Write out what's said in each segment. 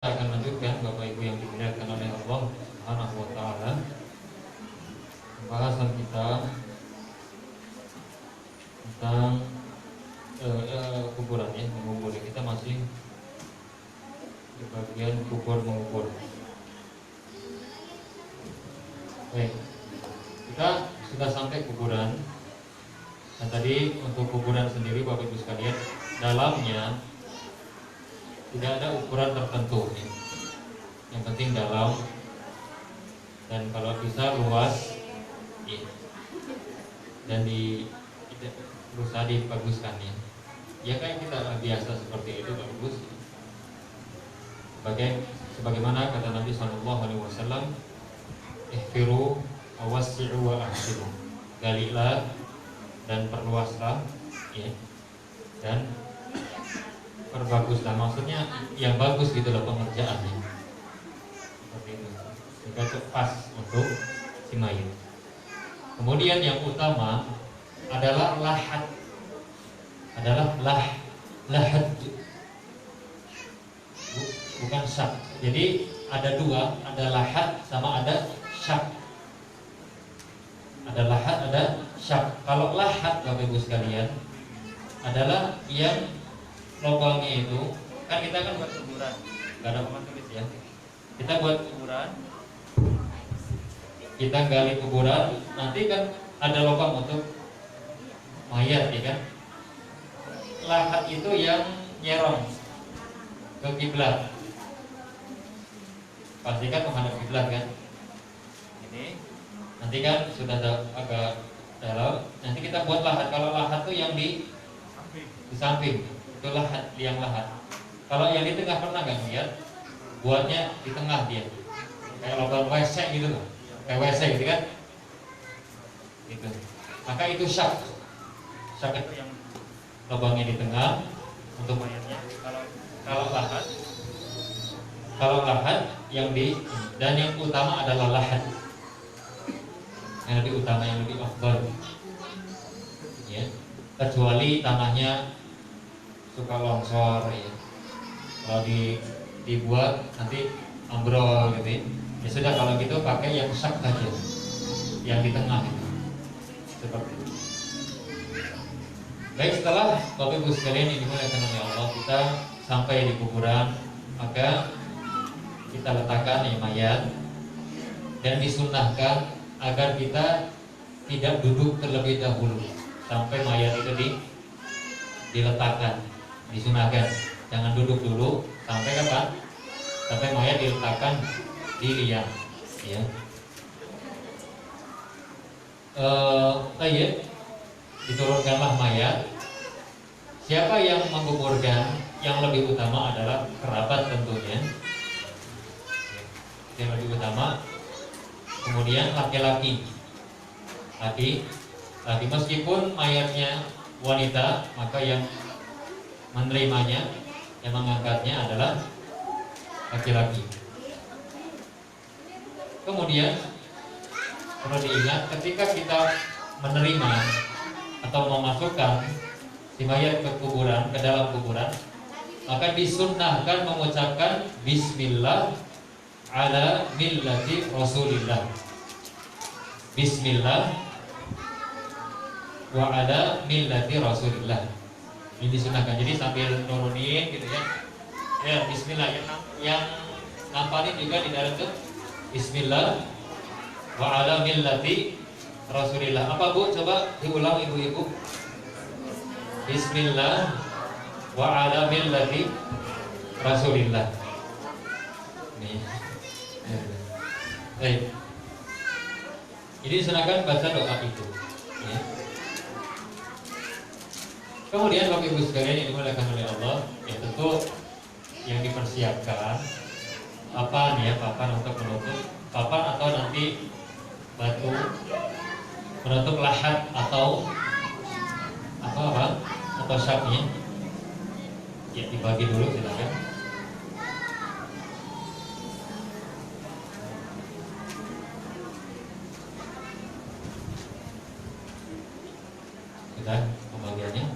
Kita akan lanjutkan Bapak Ibu yang dimuliakan oleh Allah Subhanahu wa taala. Pembahasan kita tentang kuburan ya, mengubur. Kita masih di bagian kubur mengubur. Baik. Kita sudah sampai kuburan. Dan tadi untuk kuburan sendiri Bapak Ibu sekalian, dalamnya tidak ada ukuran tertentu ya. Yang penting dalam dan kalau bisa luas ya. Dan berusaha dibaguskan ya. Ya kayak kita biasa seperti itu bagus. Sebagaimana kata Nabi SAW, ihfiru wassi'u wa ahsinu. Galilah dan perluaslah ya. Dan perbaguslah, maksudnya yang bagus gitu loh pengerjaannya. Seperti itu. Sehingga pas untuk si mayit. Kemudian yang utama adalah lahat. Lahat. Bukan syak. Jadi ada dua, ada lahat sama ada syak. Ada lahat, ada syak. Kalau lahat Bapak Ibu sekalian adalah yang lubangnya itu, kan kita kan buat kuburan, nggak ada papan tulis ya. Kita buat kuburan, kita gali kuburan, nanti kan ada lubang untuk mayat ya kan. Lahat itu yang nyerong ke kiblat, pastikan menghadap kiblat kan. Ini nanti kan sudah agak dalam, nanti kita buat lahat. Kalau lahat itu yang di samping. Itu lahat, liang lahat. Kalau yang di tengah pernah nggak lihat? Buatnya di tengah dia, kayak lubang WC gitu loh, kayak WC gitu kan? Itu. Maka itu syak. Syak itu yang lubangnya di tengah untuk mayatnya. Kalau lahat yang di, dan yang utama adalah lahat. Yang lebih utama, yang lebih afdal. Ya. Kecuali tanahnya suka longsor ya. Kalau dibuat nanti ambrol gitu ya. Ya sudah kalau gitu pakai yang syak saja, yang di tengah itu. Seperti itu. Baik, setelah Bapak Ibu sekalian yang dimuliakan oleh Allah, kita sampai di kuburan, maka kita letakkan mayat dan disunnahkan agar kita tidak duduk terlebih dahulu sampai mayat itu diletakkan. Disunahkan, jangan duduk dulu sampai kapan? Sampai mayat diletakkan di liang, ya. Diturunkanlah mayat. Siapa yang menguburkan? Yang lebih utama adalah kerabat tentunya. Yang lebih utama. Kemudian laki-laki. Laki meskipun mayatnya wanita, maka yang menerimanya, yang mengangkatnya adalah laki-laki. Kemudian perlu diingat ketika kita menerima atau memasukkan si mayat ke kuburan, ke dalam kuburan, maka disunnahkan mengucapkan Bismillah ala millati Rasulillah. Bismillah wa ala millati Rasulillah. Ini disunahkan, jadi sambil nurunin gitu ya. Ya, Bismillah yang nampalin juga di dalam tuh Bismillah wa ala millati Rasulillah. Apa Bu? Coba diulang ibu-ibu. Bismillah wa ala millati Rasulillah. Nih. Baik. Jadi disunahkan baca doa itu. Ya. Kemudian Bapak Ibu sekalian yang dimuliakan oleh Allah, ya tentu yang dipersiapkan papan untuk menutup, papan atau nanti batu menutup lahat atau atau syaknya. Ya dibagi dulu silakan. Sudah pembagiannya.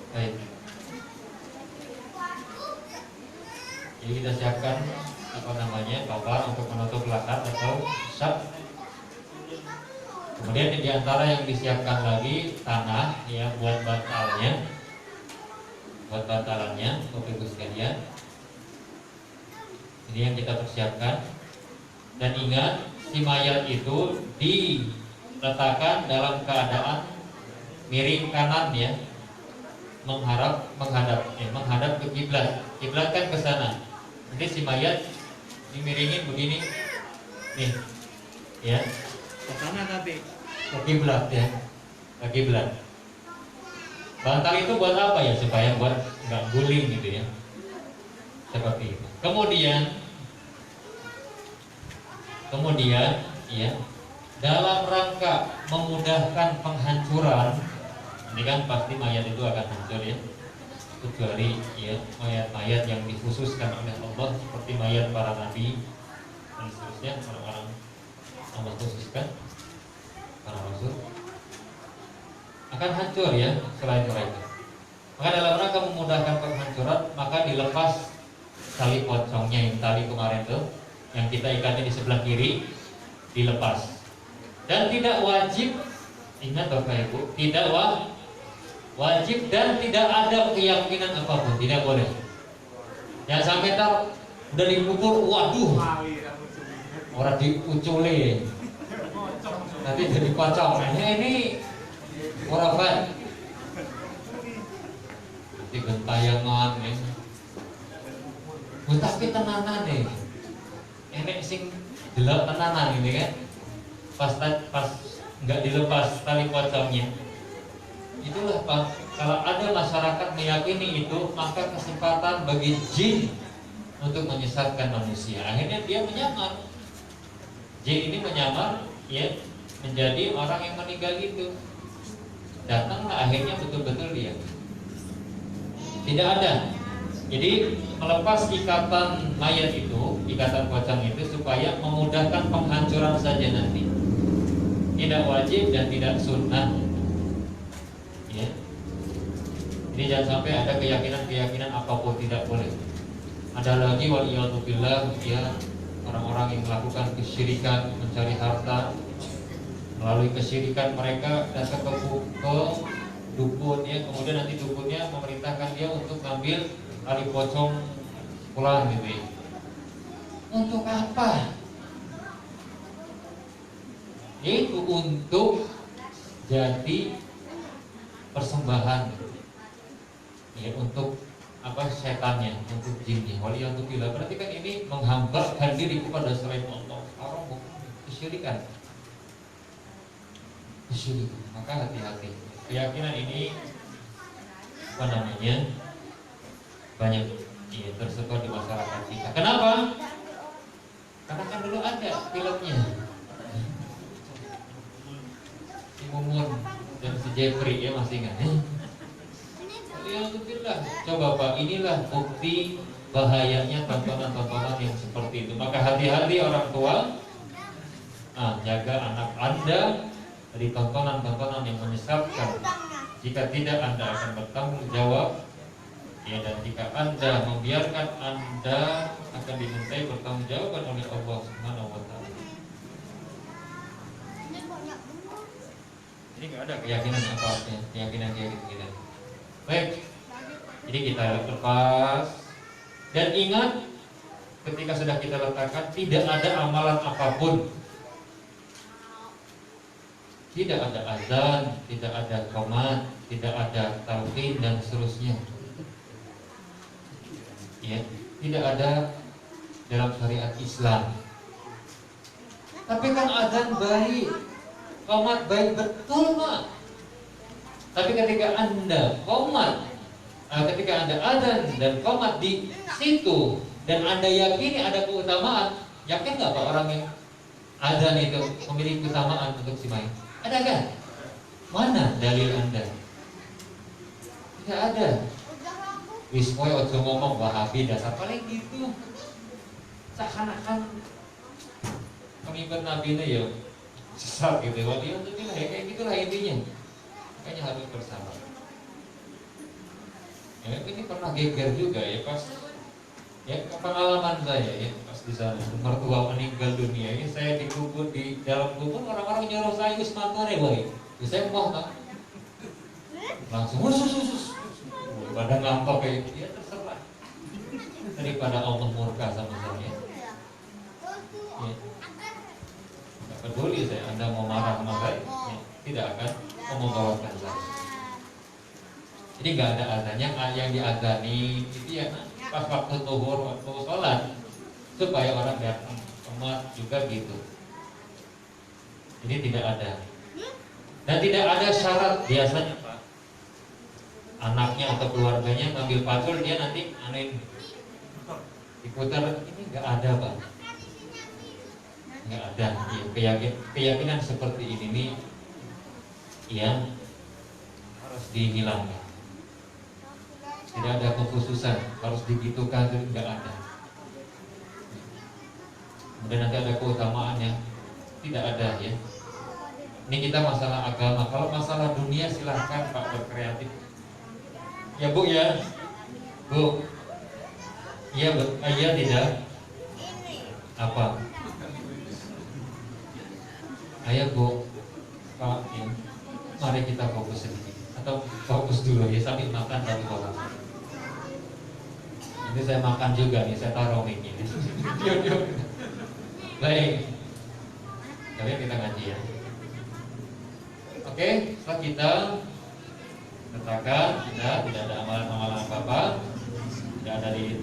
Baik. Jadi kita siapkan papan untuk menutup lahat atau syak. Kemudian di antara yang disiapkan lagi tanah ya buat bantalannya, Bapak Ibu sekalian. Ini yang kita persiapkan. Dan ingat, si mayat itu diletakkan dalam keadaan miring kanan ya, menghadap ke kiblat. Kiblat kan ke sana. Nanti si mayat dimiringin begini, nih, ya. Ke sana tapi Ke kiblat ya, ke kiblat. Bantal itu buat apa ya? Supaya buat nggak guling gitu ya. Seperti itu. Kemudian ya, dalam rangka memudahkan penghancuran, ini kan pasti mayat itu akan hancur ya, kecuali ya mayat-mayat yang dikhususkan oleh Allah seperti mayat para nabi dan seterusnya, orang-orang Allah khususkan, para rasul akan hancur ya selain mereka. Maka dalam rangka memudahkan penghancuran, maka dilepas tali pocongnya yang tali kemarin tuh yang kita ikatnya di sebelah kiri, dilepas. Dan tidak wajib, ingat Bapak Ibu, tidak wajib dan tidak ada keyakinan apapun, tidak boleh. Jangan sampai udah dikubur, waduh, orang diuculi, nanti jadi pocong. Ini orang nanti gentayangan ya. Tapi tenanan nih, enek sing delok tenanan ini kan. Pas nggak dilepas tali pocongnya, itulah Pak. Kalau ada masyarakat meyakini itu, maka kesempatan bagi jin untuk menyesatkan manusia. Akhirnya dia menyamar. Jin ini menyamar, ya, menjadi orang yang meninggal itu. Datanglah akhirnya betul-betul dia. Tidak ada. Jadi melepas ikatan mayat itu, ikatan pocong itu supaya memudahkan penghancuran saja nanti. Tidak wajib dan tidak sunnah. Ya. Jadi jangan sampai ada keyakinan apapun, tidak boleh. Ada lagi waliyadzubillah ya, orang-orang yang melakukan kesyirikan, mencari harta melalui kesyirikan mereka datang ke dukun ya, kemudian nanti dukunnya memerintahkan dia untuk ngambil tali pocong pulang gitu ya. Untuk apa? Yaitu untuk jadi persembahan ya, untuk apa, setannya, untuk jinnya. Waliyadzubillah, berarti kan ini menghambakan diri kepada selain Allah. Haram, kesyirikan. Maka hati-hati. Keyakinan ini banyak ya, tersebar di masyarakat kita. Kenapa? Karena kan dulu ada filmnya si Mumun dan si Jeffrey ya, masih ingat ya? Alhamdulillah. Coba Pak, inilah bukti bahayanya tontonan-tontonan yang seperti itu. Maka hati-hati orang tua, jaga anak Anda dari tontonan-tontonan yang menyesatkan. Jika tidak, Anda akan bertanggung jawab ya, dan jika Anda membiarkan, Anda akan dimintai pertanggungjawaban oleh Allah Subhanahu wa taala. Ini nggak ada keyakinan apa-apa, keyakinan kita. Baik, jadi kita lepas dan ingat, ketika sudah kita letakkan, tidak ada amalan apapun, tidak ada azan, tidak ada qomat, tidak ada talqin dan seterusnya. Ya, tidak ada dalam syariat Islam. Tapi kan azan baik, qomat baik betul, Mak. Tapi ketika Anda qomat, ketika Anda azan dan qomat di situ dan Anda yakini ada keutamaan, yakin nggak Pak orang yang azan itu memiliki keutamaan untuk si mayit? Ada kan? Mana dalil Anda? Tidak ada. Wis kowe aja ngomong Wahabi dasar paling gitu. Seakan-akan pengikut Nabi ini ya sesat gitu. Wali itu kayak gitulah intinya. Makanya harus bersabar. Ya, ini pernah geger juga ya pas Ya, pengalaman saya ya pas di sana, mertua meninggal dunia ini saya dikubur di dalam kubur, orang-orang nyuruh saya usmatore boy. Ya, saya mau tak langsung usus pada ngampok kayak gitu. Ya terserah, daripada Allah murka sama saya. Ya, nggak peduli saya, Anda mau marah sama saya, ya, tidak akan membawakan saya. Jadi nggak ada azannya, yang diazani itu ya pas waktu zuhur, waktu sholat, supaya orang datang umat juga gitu. Ini tidak ada, dan tidak ada syarat biasanya Pak. Anaknya atau keluarganya ngambil pacul, dia nanti anin diputar, ini nggak ada Pak, nggak ada. Ya, keyakinan seperti ini nih yang harus dihilangkan. Tidak ada kekhususan harus digitukan, itu nggak ada. Kemudian nanti ada keutamaan yang tidak ada ya. Ini kita masalah agama. Kalau masalah dunia silahkan Pak berkreatif. Ya Bu ya, Bu. Iya Bu, iya tidak. Apa? Ayo Bu, Pak. Ya. Mari kita fokus sedikit. Atau fokus dulu ya, sambil makan baru fokus. Nanti saya makan juga nih, saya taruh mic-nya. Yuk. Baik. Tapi kita ngaji ya. Oke, setelah kita katakan tidak ada amalan-amalan apa-apa, tidak ada di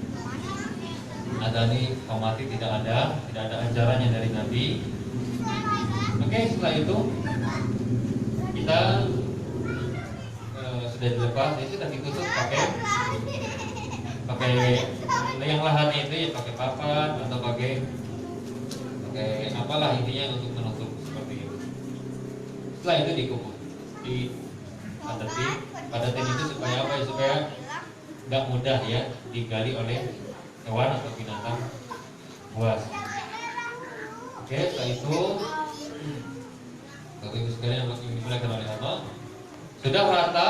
adani komati, tidak ada ajarannya dari Nabi. Oke, setelah itu kita sudah dilepas, ya sudah ditutup pakai yang lahannya itu ya pakai papan atau pakai apalah intinya untuk menutup seperti itu. Setelah itu dikubur, padatin itu supaya apa ya, supaya nggak mudah ya digali oleh hewan atau binatang buas. Oke, setelah itu Bapak Ibu sekalian yang dimuliakan oleh Allah, sudah rata,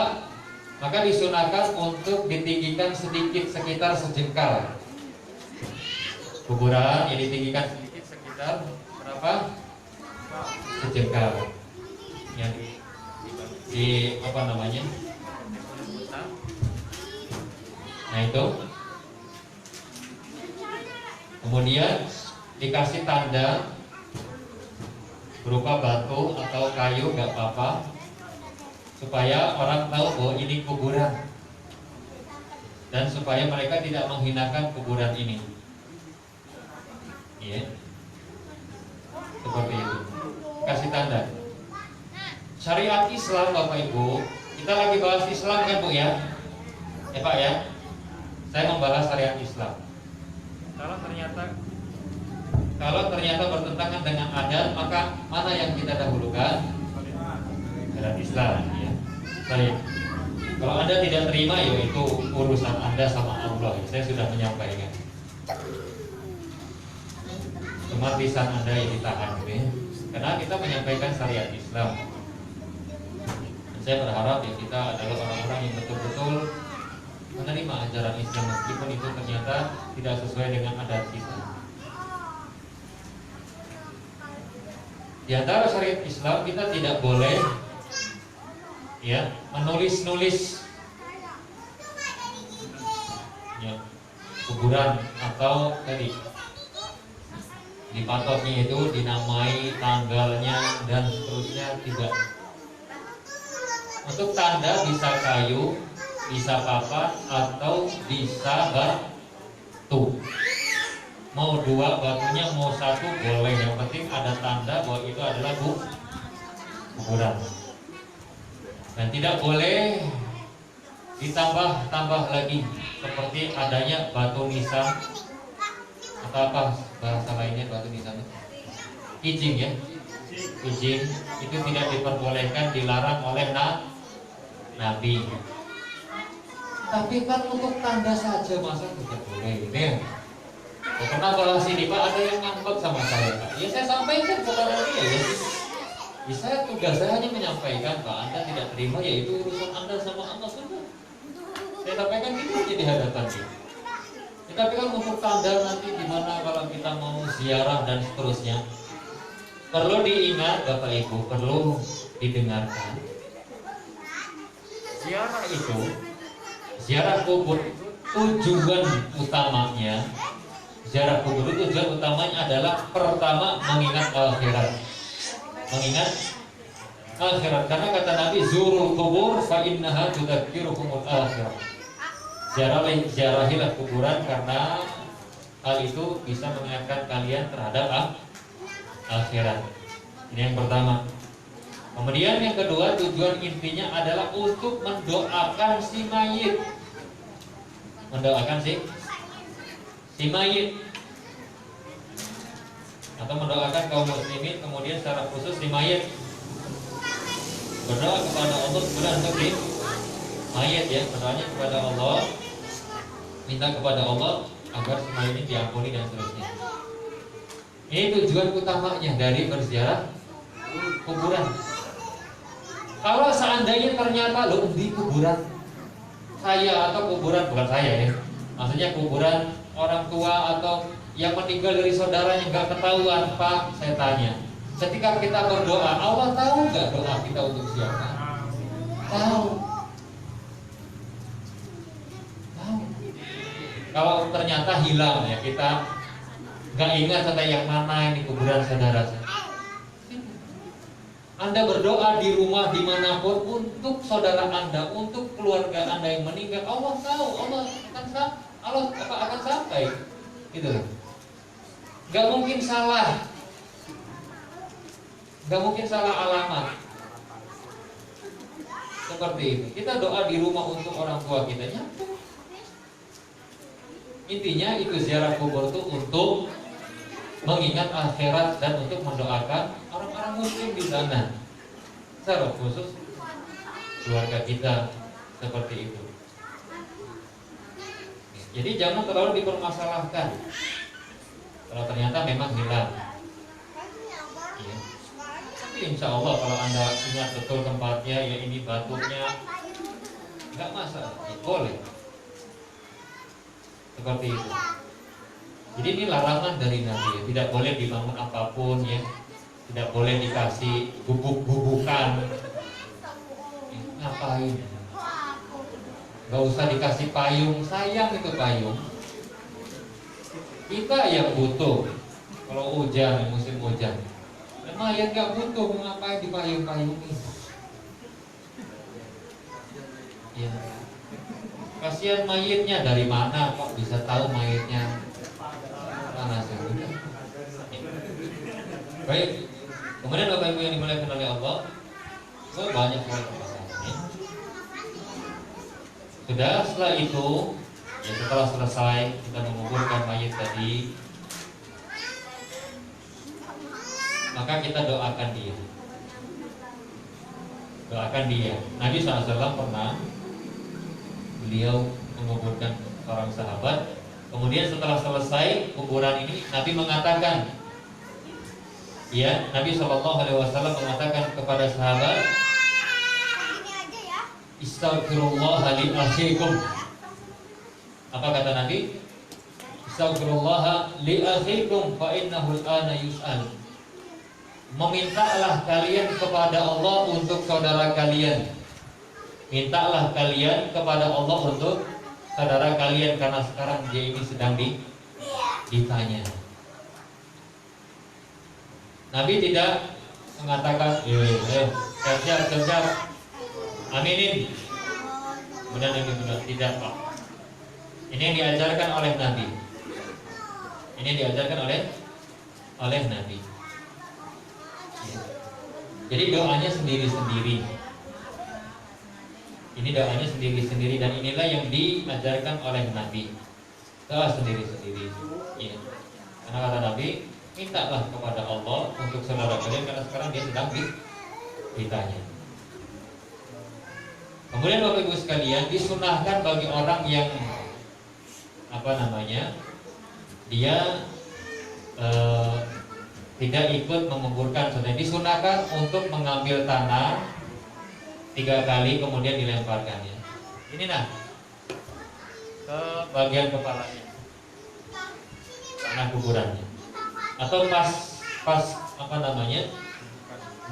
maka disunahkan untuk ditinggikan sedikit sekitar sejengkal. Kuburan yang ditinggikan sedikit sekitar berapa? Sejengkal. Yang di apa namanya? Nah itu. Kemudian dikasih tanda berupa batu atau kayu, nggak apa-apa, supaya orang tahu bahwa ini kuburan, dan supaya mereka tidak menghinakan kuburan ini. Iya, seperti itu. Kasih tanda. Syariat Islam Bapak Ibu, kita lagi bahas Islam kan Bu ya? Ya Pak ya? Saya membahas syariat Islam. Kalau ternyata bertentangan dengan adat, maka mana yang kita dahulukan? Syariat Islam ya. Baik. Kalau Anda tidak terima, yaitu urusan Anda sama Allah. Saya sudah menyampaikan. Cuma lisan Anda yang ditahan gitu ya. Karena kita menyampaikan syariat Islam. Dan saya berharap ya kita adalah orang-orang yang betul-betul menerima ajaran Islam, meskipun itu ternyata tidak sesuai dengan adat kita. Di antara syariat Islam, kita tidak boleh ya menulis-nulis ya, kuburan atau tadi dipatoknya itu dinamai tanggalnya dan seterusnya, tidak. Untuk tanda bisa kayu, bisa papan, atau bisa batu. Mau dua batunya, mau satu boleh, yang penting ada tanda bahwa itu adalah kuburan. Dan tidak boleh ditambah lagi seperti adanya batu nisan atau apa bahasa lainnya, batu nisan, ijing ya, ijing itu tidak diperbolehkan, dilarang oleh Nabi. Tapi kan untuk tanda saja masa tidak boleh gitu ya. Pernah bahas ini Pak, ada yang ngambek sama saya Pak. Ya saya sampaikan kepada dia ya. Saya tugas saya hanya menyampaikan, Pak, Anda tidak terima, yaitu urusan Anda sama Allah sudah. Saya sampaikan gitu aja di hadapan dia. Ya, Tapi kan untuk tanda nanti gimana kalau kita mau ziarah dan seterusnya, perlu diingat Bapak Ibu, perlu didengarkan. Ziarah kubur itu tujuan utamanya. Ziarah kubur itu tujuan utamanya adalah pertama mengingat akhirat. Mengingat akhirat, karena kata Nabi, zurul kubur fa innaha tudzakirukumul akhirah. Ziarahilah kuburan karena hal itu bisa mengingatkan kalian terhadap akhirat. Ini yang pertama. Kemudian yang kedua, tujuan intinya adalah untuk mendoakan si mayit. Mendoakan si mayit. Atau mendoakan kaum muslimin, kemudian secara khusus si mayit. Berdoa kepada Allah kemudian untuk si mayit ya, berdoanya kepada Allah, minta kepada Allah agar si mayit ini diampuni dan seterusnya. Ini tujuan utamanya dari berziarah kuburan. Kalau seandainya ternyata di kuburan saya atau kuburan bukan saya ya, maksudnya kuburan orang tua atau yang meninggal dari saudaranya nggak ketahuan, Pak, saya tanya, ketika kita berdoa, Allah tahu nggak doa kita untuk siapa? Tahu. Kalau ternyata hilang ya, kita nggak ingat sampai yang mana ini kuburan saudara saya. Anda berdoa di rumah dimanapun untuk saudara Anda, untuk keluarga Anda yang meninggal, Allah tahu, Allah akan sampai, gitu loh. Gak mungkin salah, gak mungkin salah alamat. Seperti itu. Kita doa di rumah untuk orang tua kita, nyambung. Intinya itu ziarah kubur itu untuk mengingat akhirat dan untuk mendoakan orang-orang muslim di sana. Secara khusus keluarga kita, seperti itu. Jadi jangan terlalu dipermasalahkan. Kalau ternyata memang hilang, ya. Tapi insya Allah kalau Anda ingat betul tempatnya, ya ini batunya, nggak masalah, ya, boleh. Seperti itu. Jadi ini larangan dari Nabi ya. Tidak boleh dibangun apapun ya. Tidak boleh dikasih gubuk-gubukan ya, ngapain? Gak usah dikasih payung. Sayang itu payung. Kita yang butuh. Kalau hujan, musim hujan, mayat gak butuh. Ngapain dipayung-payungin ya. Kasihan mayitnya, dari mana kok bisa tahu mayitnya mana sih? Baik. Kemudian Bapak Ibu yang dimuliakan oleh Allah, banyak sekali permasalahan. Sudah, setelah itu, ya setelah selesai kita menguburkan mayit tadi, maka kita doakan dia. Doakan dia. Nabi SAW pernah, beliau menguburkan seorang sahabat. Kemudian setelah selesai kuburan ini, Nabi mengatakan, ya, Nabi SAW mengatakan kepada sahabat, Istaghfirullah li akhikum. Apa kata Nabi? Istaghfirullah li akhikum fa innahu al-ana yus'al. Memintalah kalian kepada Allah untuk saudara kalian. Mintalah kalian kepada Allah untuk saudara kalian, karena sekarang dia ini sedang ditanya. Nabi tidak mengatakan, siap, aminin. Kemudian Nabi bilang, tidak Pak. Ini yang diajarkan oleh Nabi. Ini yang diajarkan oleh Nabi. Ya. Jadi doanya sendiri-sendiri. Ini doanya sendiri-sendiri, dan inilah yang diajarkan oleh Nabi. Doa sendiri-sendiri. Ya. Karena kata Nabi, mintalah kepada Allah untuk saudara kalian, karena sekarang dia sedang ditanya. Kemudian Bapak Ibu sekalian, disunahkan bagi orang yang dia tidak ikut menguburkan saudara, disunahkan untuk mengambil tanah 3 kali kemudian dilemparkannya. Ini ke bagian kepalanya. tanah kuburannya, atau pas apa namanya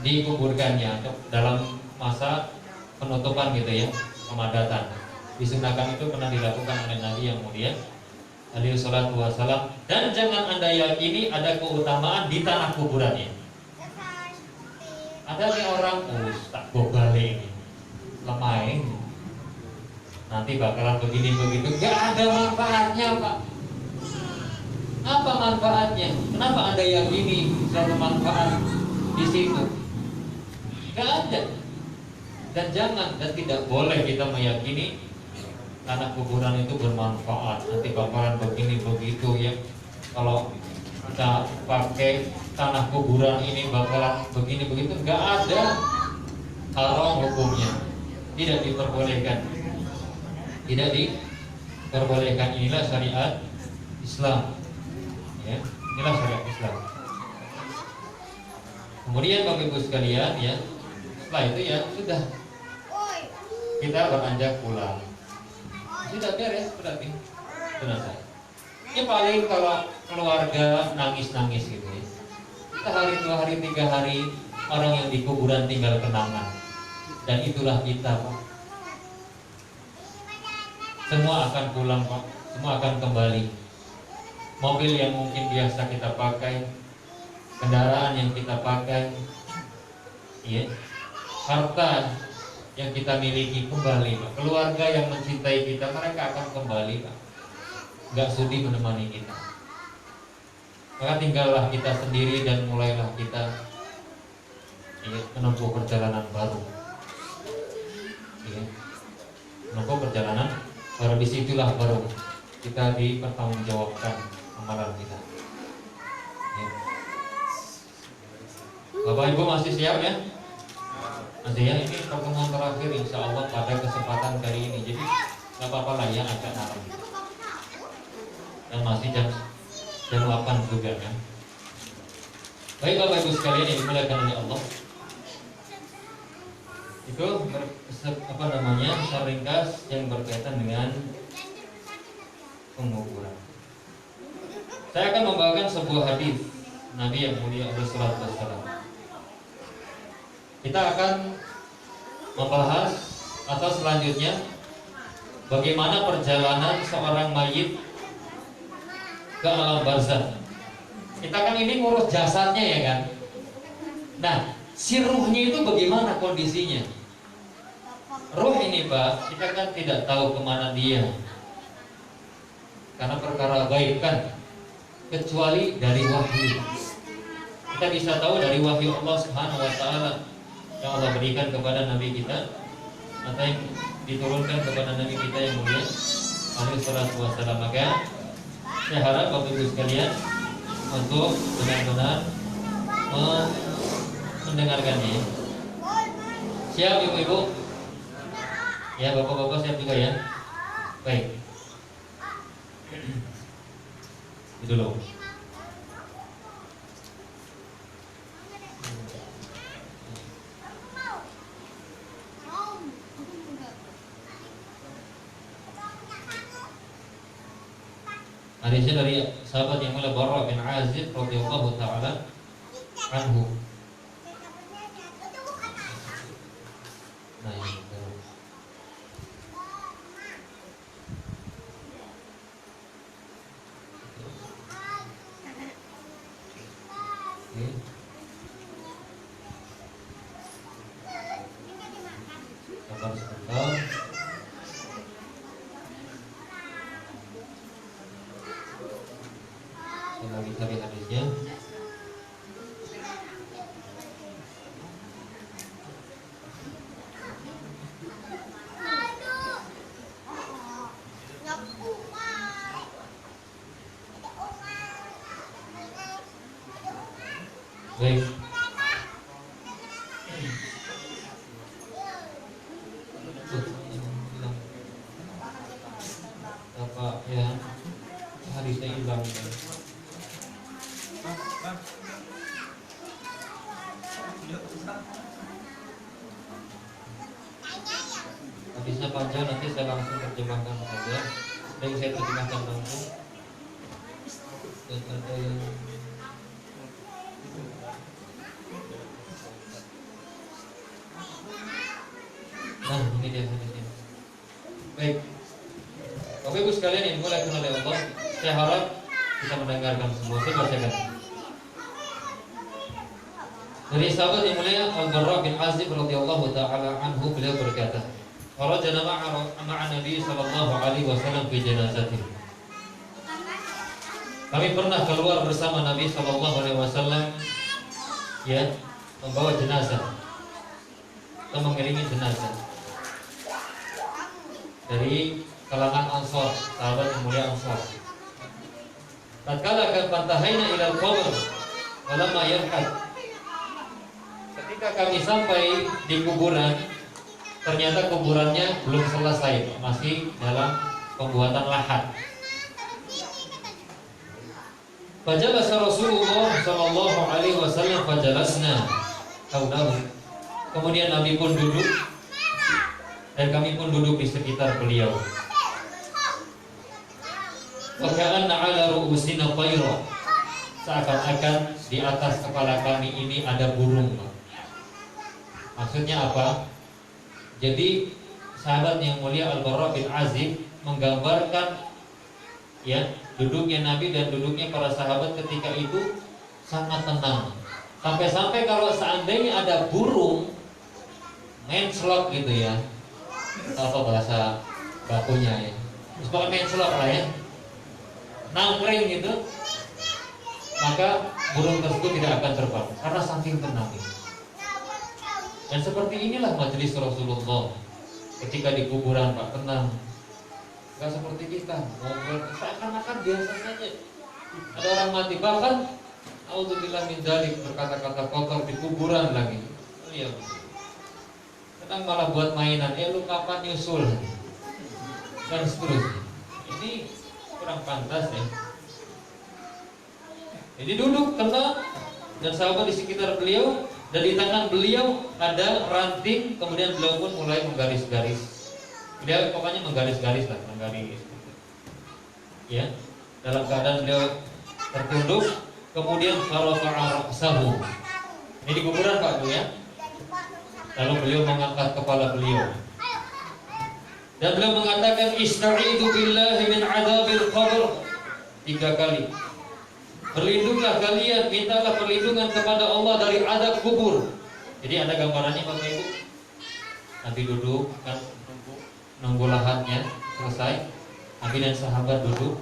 dikuburkannya atau dalam masa penutupan gitu ya, pemadatan. Disunahkan itu pernah dilakukan oleh Nabi yang mulia alaihi salatu wassalam. Dan jangan Anda yakini ada keutamaan di tanah kuburannya. Ada nih orang, tak gobale ini lemah ini, nanti bakalan begini begitu. Gak ada manfaatnya Pak. Apa manfaatnya? Kenapa Anda yakini suatu manfaat di situ? Gak ada. Dan jangan dan tidak boleh kita meyakini tanah kuburan itu bermanfaat, nanti bakalan begini begitu ya. Kalau kita pakai tanah kuburan ini bakalan begini begitu, nggak ada. Haram hukumnya, tidak diperbolehkan, tidak diperbolehkan. Inilah syariat Islam ya, inilah syariat Islam. Kemudian Bapak Ibu sekalian ya, setelah itu ya sudah, kita beranjak pulang. Sudah beres berarti selesai. Ya paling kalau keluarga nangis-nangis gitu ya, kita hari 2 hari 3 hari orang yang di kuburan tinggal kenangan. Dan itulah kita Pak. Semua akan pulang Pak, semua akan kembali. Mobil yang mungkin biasa kita pakai, kendaraan yang kita pakai ya, harta yang kita miliki kembali Pak. Keluarga yang mencintai kita, mereka akan kembali Pak. Gak sudi menemani kita. Maka tinggallah kita sendiri dan mulailah kita ya, menempuh perjalanan baru ya, menempuh perjalanan baru. Disitulah baru kita dipertanggungjawabkan amalan kita ya. Bapak Ibu masih siap ya? Masih ya, ini pertemuan terakhir insya Allah pada kesempatan kali ini. Jadi gak apa-apa lah ya agak malam. Dan masih jam 8 juga kan. Baik Bapak Ibu sekalian yang dimuliakan oleh Allah, itu apa namanya ringkas yang berkaitan dengan penguburan. Saya akan membawakan sebuah hadis Nabi yang mulia alaihi salatu wassalam. Kita akan membahas atau selanjutnya bagaimana perjalanan seorang mayit ke alam barzakh. Kita kan ini ngurus jasadnya ya kan. Nah, si ruhnya itu bagaimana kondisinya? Ruh ini Pak, kita kan tidak tahu kemana dia, karena perkara gaib kan, kecuali dari wahyu. Kita bisa tahu dari wahyu Allah Subhanahu wa Ta'ala yang Allah berikan kepada Nabi kita, atau yang diturunkan kepada Nabi kita yang mulia alaihi salatu wassalam. Maka saya harap Bapak Ibu sekalian untuk benar-benar mendengarkannya. Siap Ibu-ibu? Ya Bapak-bapak siap juga ya? Baik. Itu dulu. Hadisnya dari sahabat yang mulia Barra bin Azib radhiyallahu taala anhu. Nah, itu. Oke. Sabar sebentar. Lagi cari hadisnya. Baik. Apa ya? Hadisnya hilang. Hadisnya panjang, nanti saya langsung terjemahkan saja. Dan saya terjemahkan langsung. dan ada yang nah ini dia hadisnya. Baik, Bapak Ibu sekalian yang dimuliakan oleh Allah, saya harap kita mendengarkan semua. Saya bacakan dari sahabat yang mulia Al-Barra bin Azib radhiyallahu taala anhu, beliau berkata, "Kharajna ma'a Nabi sallallahu alaihi wasallam fi janazatin." Kami pernah keluar bersama Nabi sallallahu alaihi wasallam ya, membawa jenazah atau mengiringi jenazah dari kalangan Ansar, sahabat yang mulia Ansar. Tatkala pantahaina ila al-qabr walamma yarhad. Ketika kami sampai di kuburan, ternyata kuburannya belum selesai, masih dalam pembuatan lahat. Fajalasa Rasulullah sallallahu alaihi wasallam fajalasna haulahu. Kemudian Nabi pun duduk dan kami pun duduk di sekitar beliau. Faka'anna 'ala ru'usina tayra. Seakan-akan di atas kepala kami ini ada burung. Maksudnya apa? Jadi sahabat yang mulia Al-Barra bin Azib menggambarkan ya, duduknya Nabi dan duduknya para sahabat ketika itu sangat tenang. Sampai-sampai kalau seandainya ada burung mencelok gitu ya, apa bahasa bakunya ya, pokoknya mencelok lah ya, nangkring gitu, maka burung tersebut tidak akan terbang karena saking tenang. Dan seperti inilah majelis Rasulullah ketika di kuburan, Pak, tenang. Gak seperti kita ngobrol seakan-akan biasa saja. Ada orang mati, bahkan auzubillah min dzalik, berkata-kata kotor di kuburan lagi. Oh iya, kadang malah buat mainan, lu kapan nyusul dan seterusnya. Ini kurang pantas ya. Jadi duduk tenang dan sahabat di sekitar beliau, dan di tangan beliau ada ranting. Kemudian beliau pun mulai menggaris-garis. Dia pokoknya menggaris-garis lah, menggaris. Ya, dalam keadaan beliau tertunduk, kemudian farafa'a ra'sahu. Ini di kuburan Pak Bu ya. Lalu beliau mengangkat kepala beliau. Dan beliau mengatakan, "Ista'idu billahi min 'adzabil qabr." 3 kali. Berlindunglah kalian, mintalah perlindungan kepada Allah dari azab kubur. Jadi ada gambarannya Bapak Ibu. Nabi duduk kan, nunggu lahatnya selesai. Nabi dan sahabat duduk.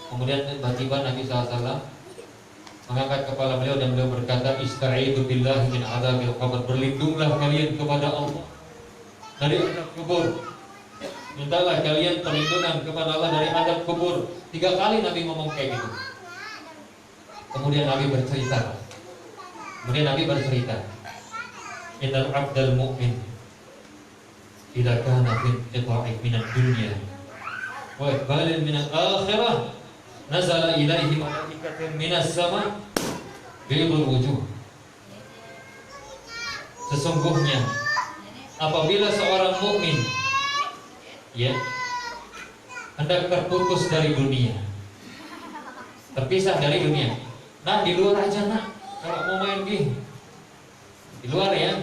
Kemudian tiba-tiba Nabi SAW mengangkat kepala beliau dan beliau berkata, "Ista'idu billahi min adzabil qabr." Berlindunglah kalian kepada Allah dari azab kubur. Mintalah kalian perlindungan kepada Allah dari azab kubur. 3 kali Nabi ngomong kayak gitu. Kemudian Nabi bercerita. Innal 'abdal mu'min idza kana fi qita'i min ad-dunya wa iqbalin min al-akhirah nazala ilaihi malaikatun minas sama bidul wujuh. Sesungguhnya apabila seorang mukmin ya hendak terputus dari dunia, terpisah dari dunia, nah di luar aja nak, kalau mau main game di luar ya,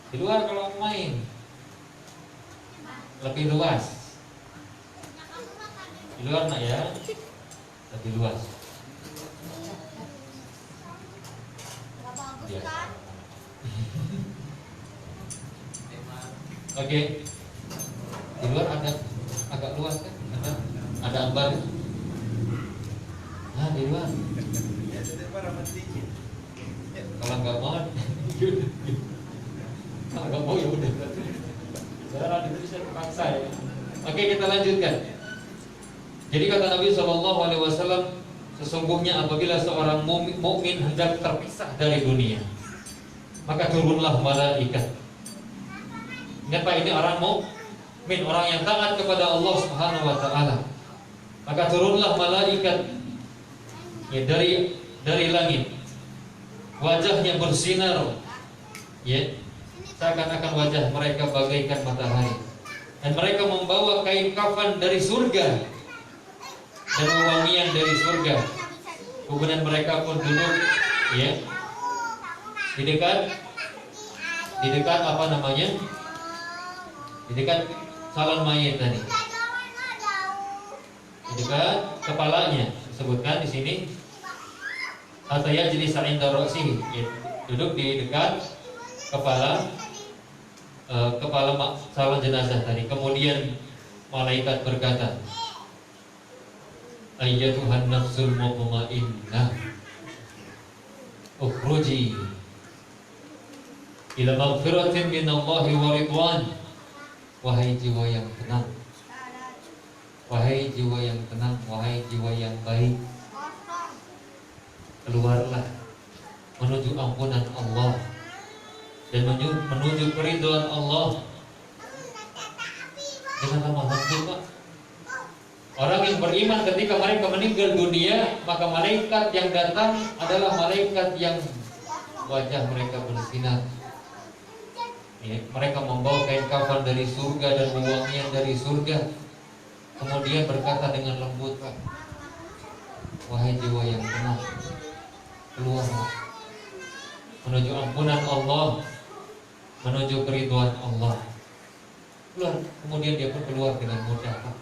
di luar kalau mau main lebih luas, di luar nak ya, lebih luas. Ya. Oke, di luar ada agak luas kan, ada ambar. Nah di luar. Kalau nggak mau, kalau nggak mau ya udah. Saudara bisa paksa ya. Oke, kita lanjutkan. Jadi kata Nabi SAW, sesungguhnya apabila seorang mukmin hendak terpisah dari dunia, maka turunlah malaikat. Ingat Pak, ini orang mukmin, orang yang taat kepada Allah Subhanahu Wa Taala. Maka turunlah malaikat ya dari langit. Wajahnya bersinar, ya, seakan-akan wajah mereka bagaikan matahari. Dan mereka membawa kain kafan dari surga dan wewangian angin dari surga. Kemudian mereka pun duduk, ya, di dekat apa namanya? Di dekat salon mayit tadi. Di dekat kepalanya disebutkan di sini. Atau ya jenis inda ra'sihi, duduk di dekat kepala salon jenazah tadi. Kemudian malaikat berkata, ayyatuhan nafsul mutmainnah, ukhruji ila maghfiratin minallahi wa ridwan. Wahai jiwa yang tenang, wahai jiwa yang tenang, wahai jiwa yang baik, keluarlah menuju ampunan Allah dan menuju keridhaan Allah. Dengan lemah lembut, Pak. Orang yang beriman ketika mereka meninggal dunia, maka malaikat yang datang adalah malaikat yang wajah mereka bersinar. Ya, mereka membawa kain kafan dari surga dan wewangian dari surga. Kemudian berkata dengan lembut, Pak, wahai jiwa yang tenang, keluar menuju ampunan Allah, menuju keridhaan Allah. Keluar. Kemudian dia pun keluar dengan mudah, Pak.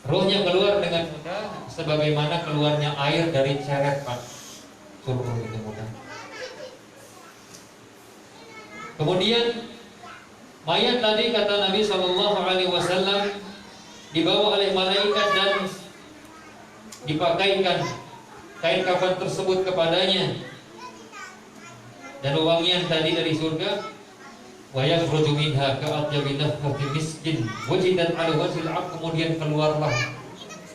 Rohnya keluar dengan mudah, sebagaimana keluarnya air dari ceret, Pak. Surga itu mudah. Kemudian mayat tadi, kata Nabi SAW, dibawa oleh malaikat dan dipakaikan kain kafan tersebut kepadanya dan wewangian tadi dari surga. Wa yakhruju minha ka'atyabi nafhatin miskin wajidat 'ala wajhil 'abd. Kemudian keluarlah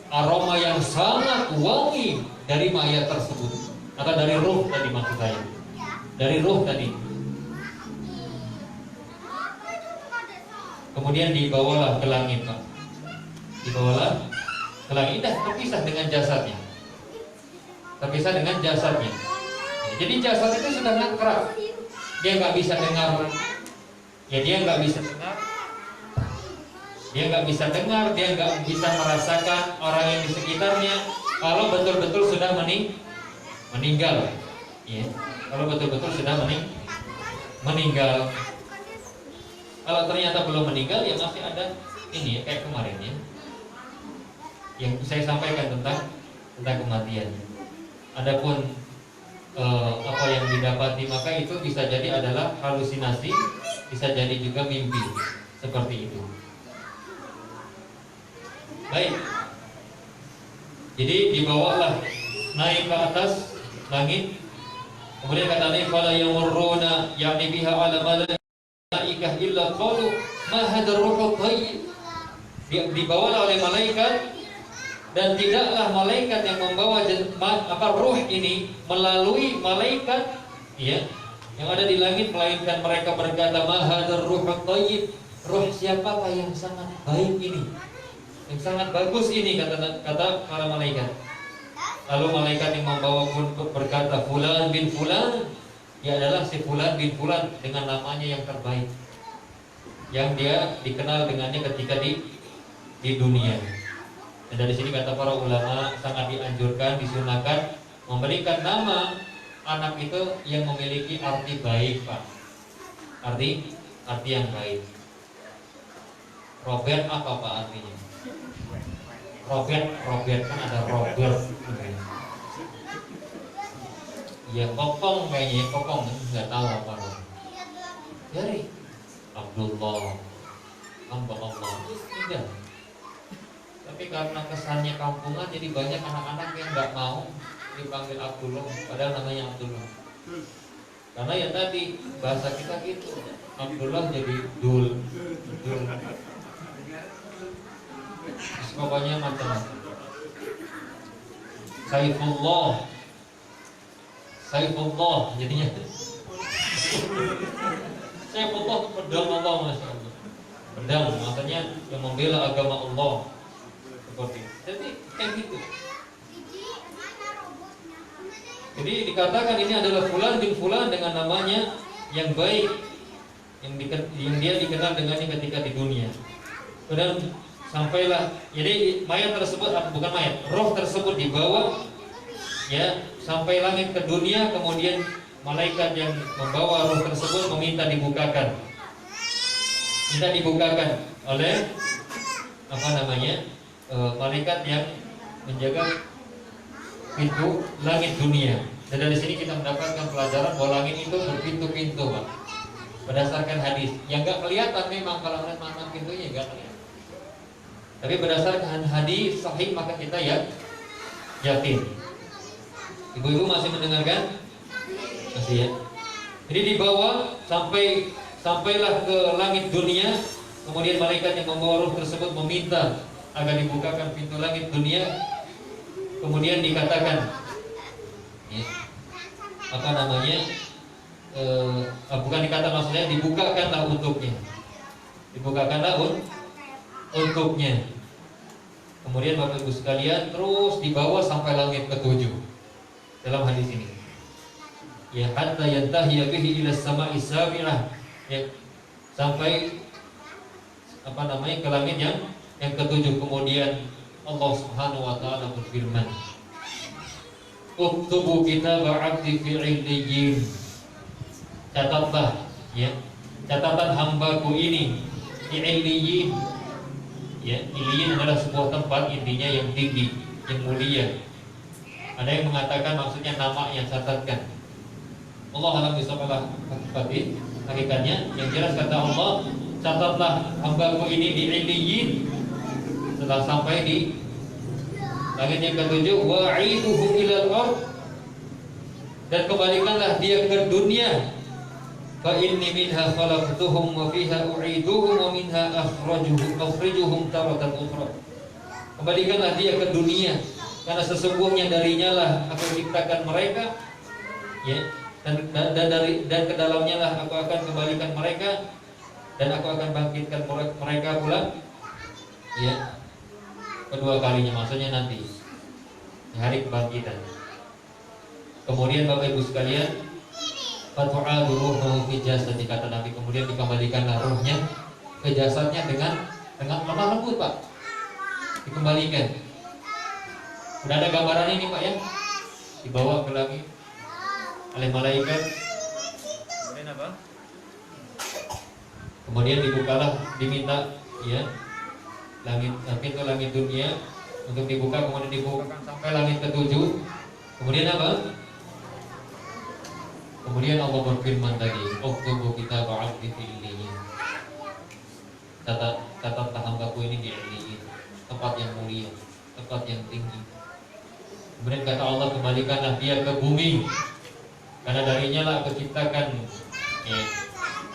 aroma yang sangat wangi dari mayat tersebut, atau dari ruh tadi, maksud saya, dari ruh tadi. Kemudian dibawalah ke langit, Pak. Dibawalah ke langit, terpisah dengan jasadnya. Terpisah dengan jasadnya. Jadi jasad itu sudah nangkrak. Dia nggak bisa dengar. Ya, dia nggak bisa dengar. Dia nggak bisa dengar. Dia nggak bisa merasakan orang yang di sekitarnya. Kalau betul-betul sudah meninggal. Ya. Kalau betul-betul sudah meninggal. Kalau ternyata belum meninggal, ya masih ada ini ya, kayak kemarin ya, yang saya sampaikan tentang kematian. Adapun apa yang didapati, maka itu bisa jadi adalah halusinasi, bisa jadi juga mimpi, seperti itu. Baik. Jadi dibawalah naik ke atas langit. Kemudian kata Nabi, fala yamurruna yani biha ala malaikah illa qalu ma hadzal ruhul thayyib. Dibawalah oleh malaikat, dan tidaklah malaikat yang membawa ruh ini melalui malaikat, ya, yang ada di langit, melainkan mereka berkata, ma hadzal ruhul thayyib. Ruh siapakah yang sangat baik ini, yang sangat bagus ini, kata para malaikat. Lalu malaikat yang membawa pun berkata, fulan bin fulan. Dia adalah si fulan bin fulan, dengan namanya yang terbaik, yang dia dikenal dengannya ketika di dunia. Dan dari sini kata para ulama, sangat dianjurkan, disunahkan memberikan nama anak itu yang memiliki arti baik, Pak. Arti yang baik. Robert apa Pak artinya? Robert kan ada Robert. Ya Kokong kayaknya, Kokong nggak tahu apa. Dari Abdullah, hamba Allah, tidak. Tapi karena kesannya kampungan, jadi banyak anak-anak yang nggak mau dipanggil Abdullah, padahal namanya Abdullah. Karena ya tadi bahasa kita gitu, Abdullah jadi Dul. Pokoknya macam-macam. Saifullah jadinya. Saifullah pedang Allah, Masya Allah. Pedang makanya yang membela agama Allah. Seperti itu. Jadi kayak gitu. Jadi dikatakan ini adalah fulan bin fulan dengan namanya yang baik, yang dia dikenal dengannya ketika di dunia. Dan sampailah, jadi mayat tersebut, bukan mayat, roh tersebut dibawa ya sampai langit ke dunia, kemudian malaikat yang membawa roh tersebut meminta dibukakan, oleh malaikat yang menjaga pintu langit dunia. Dan dari sini kita mendapatkan pelajaran bahwa langit itu berpintu-pintu, Pak. Berdasarkan hadis yang nggak kelihatan memang kalau mana pintunya nggak kelihatan. Tapi berdasarkan hadis sahih maka kita ya yakin. Ibu-ibu masih mendengarkan? Masih ya. Jadi dibawa sampailah ke langit dunia, kemudian malaikat yang membawa roh tersebut meminta agar dibukakan pintu langit dunia. Kemudian dikatakan ya, bukan dikata, maksudnya dibukakanlah untuknya. Kemudian Bapak Ibu sekalian terus dibawa sampai langit ke-7 dalam hadis ini. Ya, hatta yantahi bihi ila sama'i sabi'ah. Ya, sampai ke langit yang ke-7. Kemudian Allah Subhanahu wa taala berfirman, "Uktubu kitab 'abdi fi 'illiyyin." Catatlah ya, catatan hambaku ini di 'illiyyin. Ya, Illiyin adalah sebuah tempat intinya yang tinggi, yang mulia. Ada yang mengatakan maksudnya nama yang catatkan. Allah alam bisawab hakikatnya. Yang jelas kata Allah, catatlah hambaku ini di Illiyin. Setelah sampai di langit yang ke-7, wa'iduhu ilal ardh, dan kembalikanlah dia ke dunia. Fa inni minha khalaqtuhum wa fiha u'iduhum wa minha akhrijuhum taratan ukhra. Kembalikanlah dia ke dunia, karena sesungguhnya darinya lah aku ciptakan mereka, ya, dan ke dalamnya lah aku akan kembalikan mereka, dan aku akan bangkitkan mereka pula, ya, kedua kalinya, maksudnya nanti di hari kebangkitan. Kemudian Bapak Ibu sekalian, fatu'adu ruhuhu fi jasadi, kata Nabi, kemudian dikembalikanlah ruhnya ke jasadnya dengan lemah lembut, Pak. Dikembalikan. Sudah ada gambaran ini, Pak, ya. Dibawa ke langit oleh malaikat. Kemudian apa? Kemudian dibukalah, diminta ya pintu langit dunia untuk dibuka, kemudian dibukakan sampai langit ke-7. Kemudian apa? Kemudian Allah berfirman tadi, "Uktubu kitab 'abdi fi 'illiyyin." Catatlah hambaku ini di 'illiyyin, tempat yang mulia, tempat yang tinggi. Kemudian kata Allah, kembalikanlah dia ke bumi, karena darinya lah aku ciptakan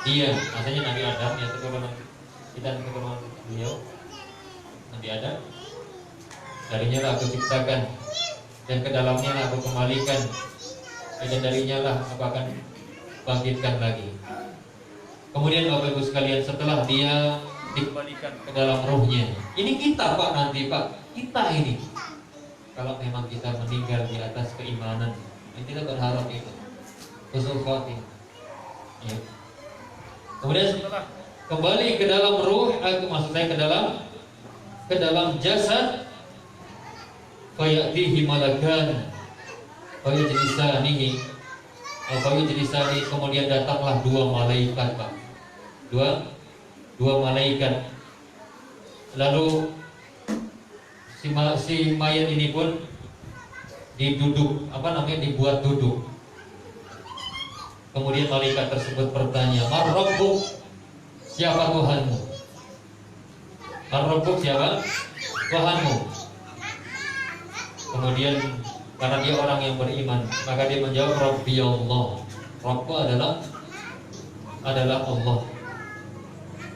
dia, maksudnya Nabi Adam, ya, keturunan kita, keturunan beliau Nabi Adam. Darinya lah aku ciptakan, dan ke dalamnya lah aku kembalikan, dan darinya lah aku akan bangkitkan lagi. Kemudian Bapak Ibu sekalian, setelah dia dikembalikan ke dalam rohnya, ini kita, Pak, nanti, Pak, kita ini, kalau memang kita meninggal di atas keimanan, kita berharap itu husnul khotimah, ya. Kemudian setelah kembali ke dalam ruh, maksud saya ke dalam jasad, fayatihi malakan fayajlisanihi, kemudian datanglah dua malaikat, Pak. Dua malaikat. Lalu si mayat ini pun dibuat duduk. Kemudian malaikat tersebut bertanya, "Man rabbuk?" Siapa Tuhanmu? Man rabbuk, siapa Tuhanmu? Kemudian karena dia orang yang beriman, maka dia menjawab, Rabbi Allah. Rabbu adalah Allah.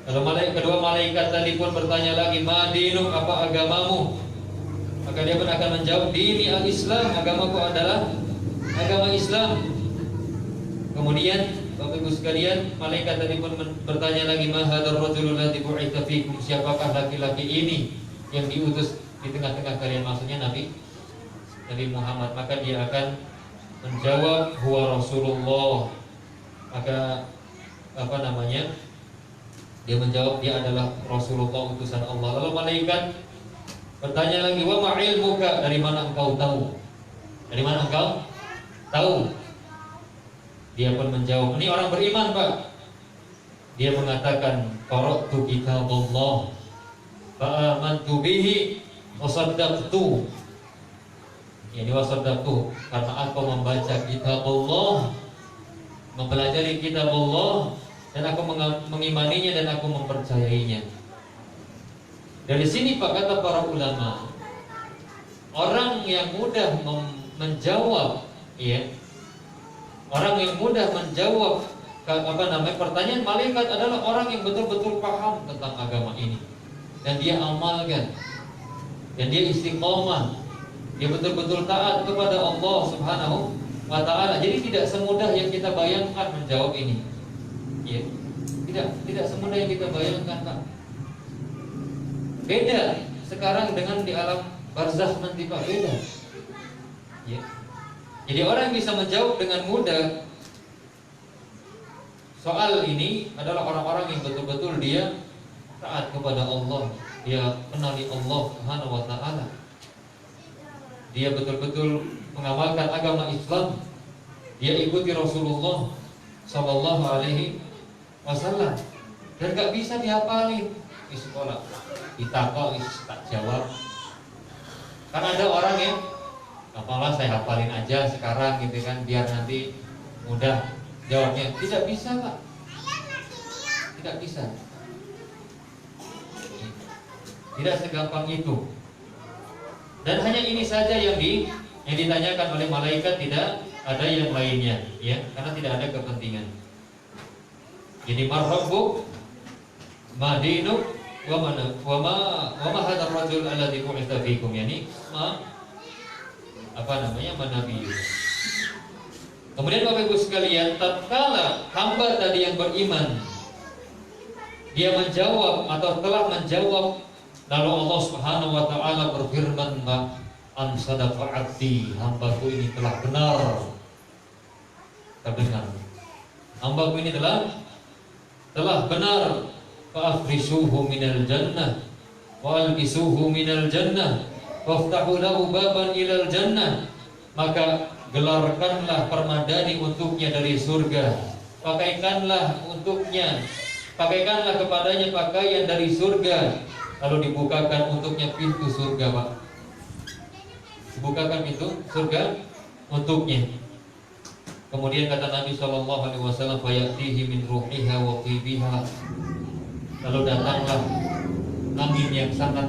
Lalu kedua malaikat tadi pun bertanya lagi, Ma dinuk, apa agamamu? Maka dia pun akan menjawab, Dini al-Islam, agamaku adalah agama Islam. Kemudian Bapak Ibu sekalian, malaikat tadi pun bertanya lagi, Ma hadzal rajulul ladzi bu'itsa fikum, siapakah laki-laki ini yang diutus di tengah-tengah kalian, maksudnya Nabi Muhammad. Maka dia akan menjawab, huwa Rasulullah. Maka Dia menjawab, dia adalah Rasulullah utusan Allah. Lalu malaikat bertanya lagi, wa ma ilmuka, dari mana engkau tahu? Dari mana engkau tahu? Dia pun menjawab, ini orang beriman Pak. Dia mengatakan, qara'tu kitaballah fa amantu bihi wa saddaqtu. Ini wa saddaqtu, karena aku membaca kitab Allah, mempelajari kitab Allah, dan aku mengimaninya dan aku mempercayainya. Dari sini Pak, kata para ulama, orang yang mudah menjawab, ya, orang yang mudah menjawab pertanyaan malaikat adalah orang yang betul-betul paham tentang agama ini dan dia amalkan, dan dia istiqomah, dia betul-betul taat kepada Allah Subhanahu wa ta'ala. Jadi tidak semudah yang kita bayangkan menjawab ini. Ya, tidak semudah yang kita bayangkan Pak. Beda sekarang dengan di alam barzakh nanti Pak, beda. Ya. Jadi orang yang bisa menjawab dengan mudah soal ini adalah orang-orang yang betul-betul dia taat kepada Allah, dia kenali Allah Subhanahu wa ta'ala, dia betul-betul mengamalkan agama Islam, dia ikuti Rasulullah sallallahu alaihi wasallam, dan gak bisa dihafalin di sekolah. Ditakok tak jawab. Kan ada orang yang apalah saya hafalin aja sekarang gitu kan, biar nanti mudah jawabnya. Tidak bisa Pak, tidak bisa, tidak segampang itu. Dan hanya ini saja yang ditanyakan oleh malaikat, tidak ada yang lainnya, ya, karena tidak ada kepentingan. Jadi marhabbuk madinuk wa ma hadzal rajul alladzi bu'itsa fikum, yani manabi. Kemudian Bapak Ibu sekalian, tatkala hamba tadi yang beriman dia menjawab atau telah menjawab, lalu Allah Subhanahu wa ta'ala berfirman, an sadaqa 'abdi, hambaku ini telah benar. Terdengar, hambaku ini telah benar. Fa'afrisuhu minal jannah wa albisuhu minal jannah waftahu lahu baban ilal jannah. Maka gelarkanlah permadani untuknya dari surga, pakaikanlah kepadanya pakaian dari surga, lalu dibukakan untuknya pintu surga Pak. Dibukakan pintu surga untuknya. Kemudian kata Nabi SAW, fayatihi min ruhiha wa tibiha, lalu datanglah angin yang sangat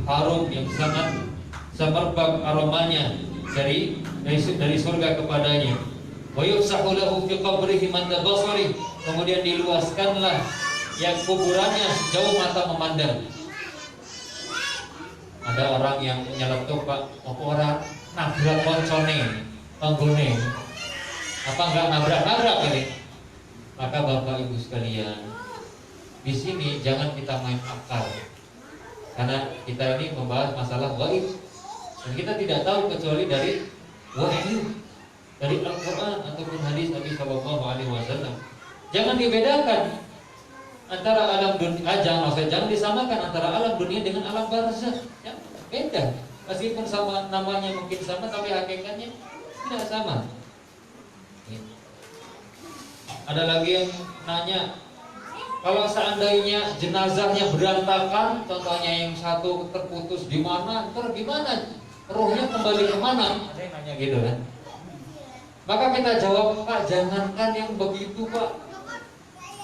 harum, yang sangat semerbak aromanya dari surga kepadanya. Wa yufsahu lahu fi qabrihi madda basari, kemudian diluaskanlah yang kuburannya jauh mata memandang. Ada orang yang nyeletuk Pak, orang nabrak koncone, tanggone, apa enggak nabrak ini? Maka Bapak Ibu sekalian, di sini jangan kita main akal, karena kita ini membahas masalah gaib dan kita tidak tahu kecuali dari wahyu, dari Al-Quran ataupun hadis Nabi Sallallahu Alaihi Wasallam. Jangan dibedakan antara alam dunia, jangan disamakan antara alam dunia dengan alam barzakh. Ya, beda. Meskipun sama namanya mungkin sama, tapi hakikatnya tidak sama. Ada lagi yang nanya, kalau seandainya jenazahnya berantakan, contohnya yang satu terputus di mana, ntar gimana? Rohnya kembali kemana? Ada yang nanya gitu kan? Maka kita jawab, Pak, jangankan yang begitu Pak,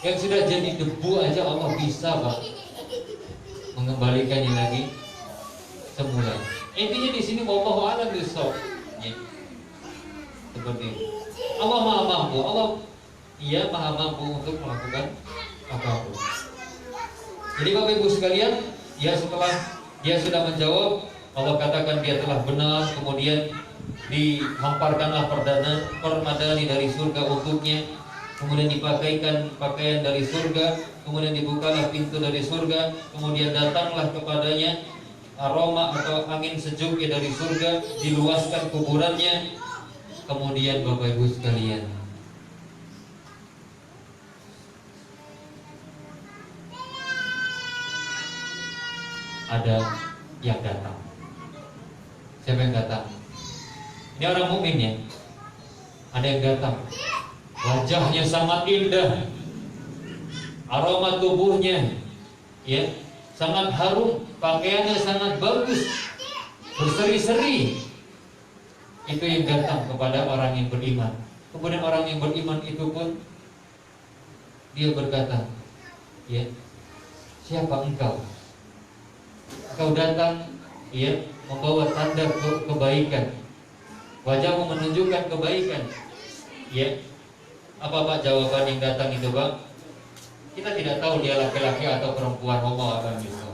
yang sudah jadi debu aja Allah bisa Pak mengembalikannya lagi semula. Intinya di sini wallahu a'lam bishawab. Seperti itu. Allah Maha Mampu, Ia Maha Mampu untuk melakukan apapun. Jadi Bapak Ibu sekalian, setelah dia sudah menjawab, Allah katakan dia telah benar, kemudian dihamparkanlah permadani dari surga untuknya, kemudian dipakaikan pakaian dari surga, kemudian dibukalah pintu dari surga, kemudian datanglah kepadanya aroma atau angin sejuknya dari surga, diluaskan kuburannya. Kemudian Bapak Ibu sekalian, ada yang datang. Siapa yang datang? Ini orang mukmin ya. Ada yang datang. Wajahnya sangat indah, aroma tubuhnya ya sangat harum, pakaiannya sangat bagus, berseri-seri. Itu yang datang kepada orang yang beriman. Kemudian orang yang beriman itu pun dia berkata, ya, siapa engkau? Engkau datang ya membawa tanda kebaikan. Wajahmu menunjukkan kebaikan. Ya. Apa Pak jawaban yang datang itu Pak? Kita tidak tahu dia laki-laki atau perempuan, homo atau gitu.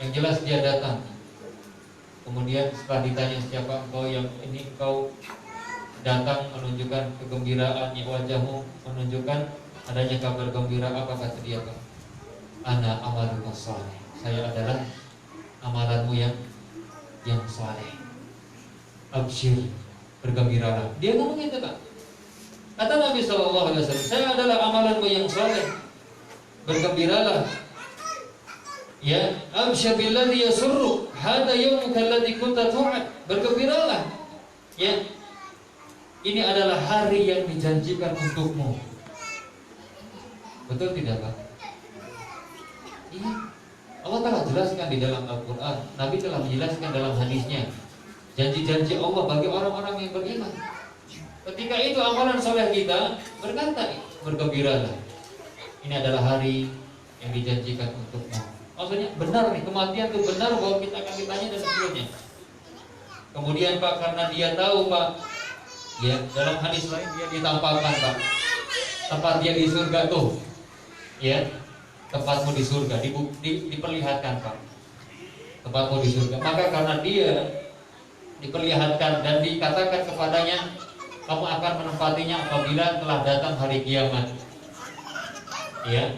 Yang jelas dia datang. Kemudian setelah ditanya siapa engkau, yang ini engkau datang menunjukkan kegembiraan, ya, wajahmu menunjukkan adanya kabar gembira. Apa kata dia Pak? Ana amaluka saleh. Saya adalah amalanmu yang saleh. Absyir, bergembiralah. Dia ngomong itu Pak. Kata Nabi SAW, saya adalah amalanmu yang saleh, bergembiralah. Ya, absyir billadzi yasurruk, hada yawmuka alladzi kunta tu'ad. Bergembiralah. Ya. Ini adalah hari yang dijanjikan untukmu. Betul tidak Pak? Iya. Allah telah jelaskan di dalam Al-Quran, Nabi telah menjelaskan dalam hadisnya, janji-janji Allah bagi orang-orang yang beriman. Ketika itu amalan soleh kita berkata, bergembiralah. Ini adalah hari yang dijanjikan untukmu. Maksudnya benar nih, kematian itu benar bahwa kita akan ditanya dan sebagainya. Kemudian Pak, karena dia tahu Pak, ya dalam hadis lain dia ditampakkan Pak, tempat dia di surga tuh, ya tempatmu di surga, diperlihatkan Pak, tempatmu di surga. Maka karena dia diperlihatkan dan dikatakan kepadanya, kamu akan menempatinya apabila telah datang hari kiamat. Ya.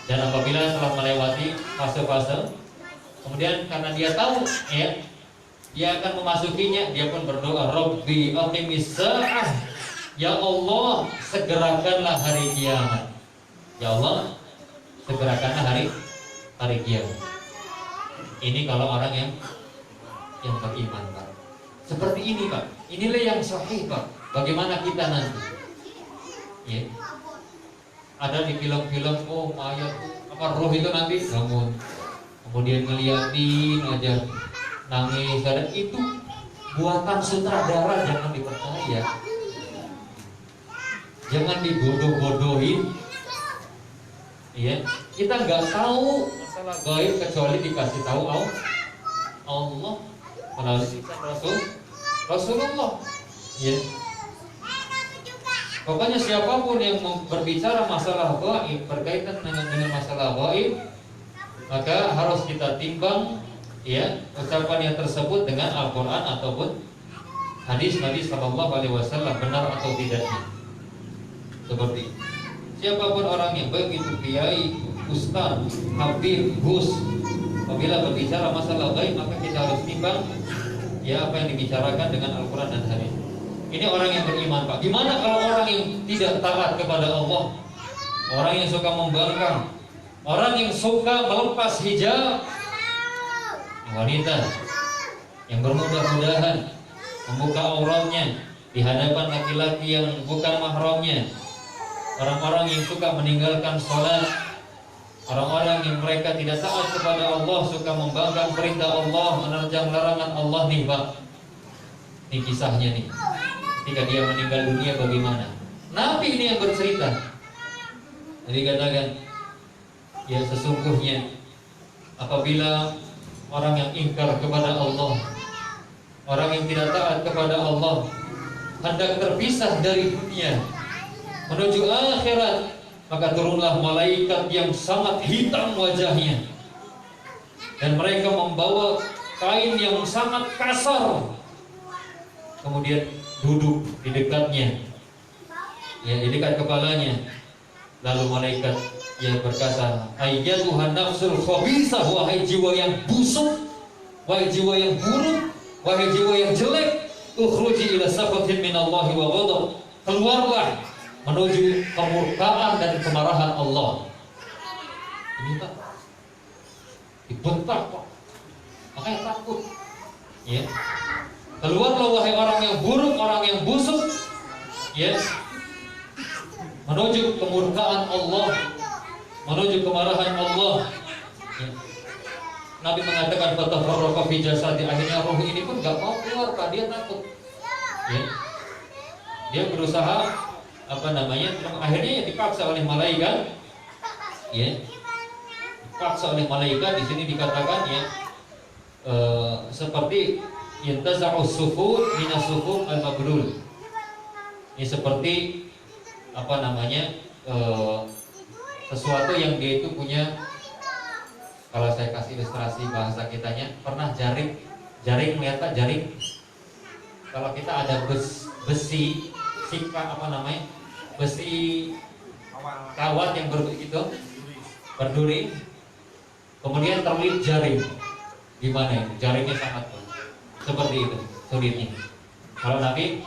Dan apabila telah melewati fase-fase, kemudian karena dia tahu, ya, dia akan memasukinya, dia pun berdoa, Rabbi aqimis sa'ah. Ya Allah, segerakanlah hari kiamat. Ya Allah, segerakanlah hari kiamat. Ini kalau orang yang beriman Pak. Seperti ini Pak. Inilah yang sahih Pak. Bagaimana kita nanti? Ya. Ada di film-film, oh mayat apa roh itu nanti bangun, kemudian ngeliatin aja, nangis. Dan itu buatan sutradara, jangan dipercaya, jangan dibodoh-bodohin. Ya, kita nggak tahu masalah gaib kecuali dikasih tahu Allah melalui Rasulullah. Ya. Pokoknya siapapun yang berbicara masalah gaib, berkaitan dengan masalah gaib, maka harus kita timbang ya ucapan yang tersebut dengan Al-Quran ataupun hadis Nabi SAW, benar atau tidaknya. Seperti siapapun orangnya, baik itu kiai, ustaz, habib, gus, apabila berbicara masalah gaib, maka kita harus timbang ya apa yang dibicarakan dengan Al-Quran dan hadis. Ini orang yang beriman Pak. Gimana kalau orang yang tidak taat kepada Allah, orang yang suka membangkang, orang yang suka melepas hijab, wanita yang bermudah-mudahan membuka auratnya di hadapan laki-laki yang bukan mahramnya, orang-orang yang suka meninggalkan sholat, orang-orang yang mereka tidak taat kepada Allah, suka membangkang perintah Allah, menerjang larangan Allah nih Pak. Ini kisahnya nih. Ketika dia meninggal dunia bagaimana? Nabi ini yang bercerita. Jadi katakan, ya sesungguhnya apabila orang yang ingkar kepada Allah, orang yang tidak taat kepada Allah, hendak terpisah dari dunia menuju akhirat, maka turunlah malaikat yang sangat hitam wajahnya, dan mereka membawa kain yang sangat kasar, kemudian duduk di dekatnya, ya di dekat kepalanya. Lalu malaikat yang berkata, ayyatuhan nafsul khabisah, wahai jiwa yang busuk, wahai jiwa yang buruk, wahai jiwa yang jelek, ukhruji ila sakhatin minallahi wa ghadab, keluarlah menuju kemurkaan dan kemarahan Allah. Ini Pak, dibentak Pak, makanya takut. Ya, keluarlah wahai orang yang buruk, orang yang busuk, ya, menuju kemurkaan Allah, menuju kemarahan Allah. Ya. Nabi mengatakan fatafarraqa fi jasadi, akhirnya roh ini pun gak mau keluar, Pak. Dia takut. Ya. Dia berusaha akhirnya ya dipaksa oleh malaikat. Ya. Dipaksa oleh malaikat, di sini dikatakan ya seperti yantaza'us sufur minas sufur al-mabrur. Ini seperti sesuatu yang dia itu punya, kalau saya kasih ilustrasi bahasa kitanya, pernah jaring melihat Pak, jaring. Kalau kita ada besi kawat yang berduri, kemudian terlilit jaring. Gimana itu? Jaringnya sangat seperti itu sulitnya. Kalau Nabi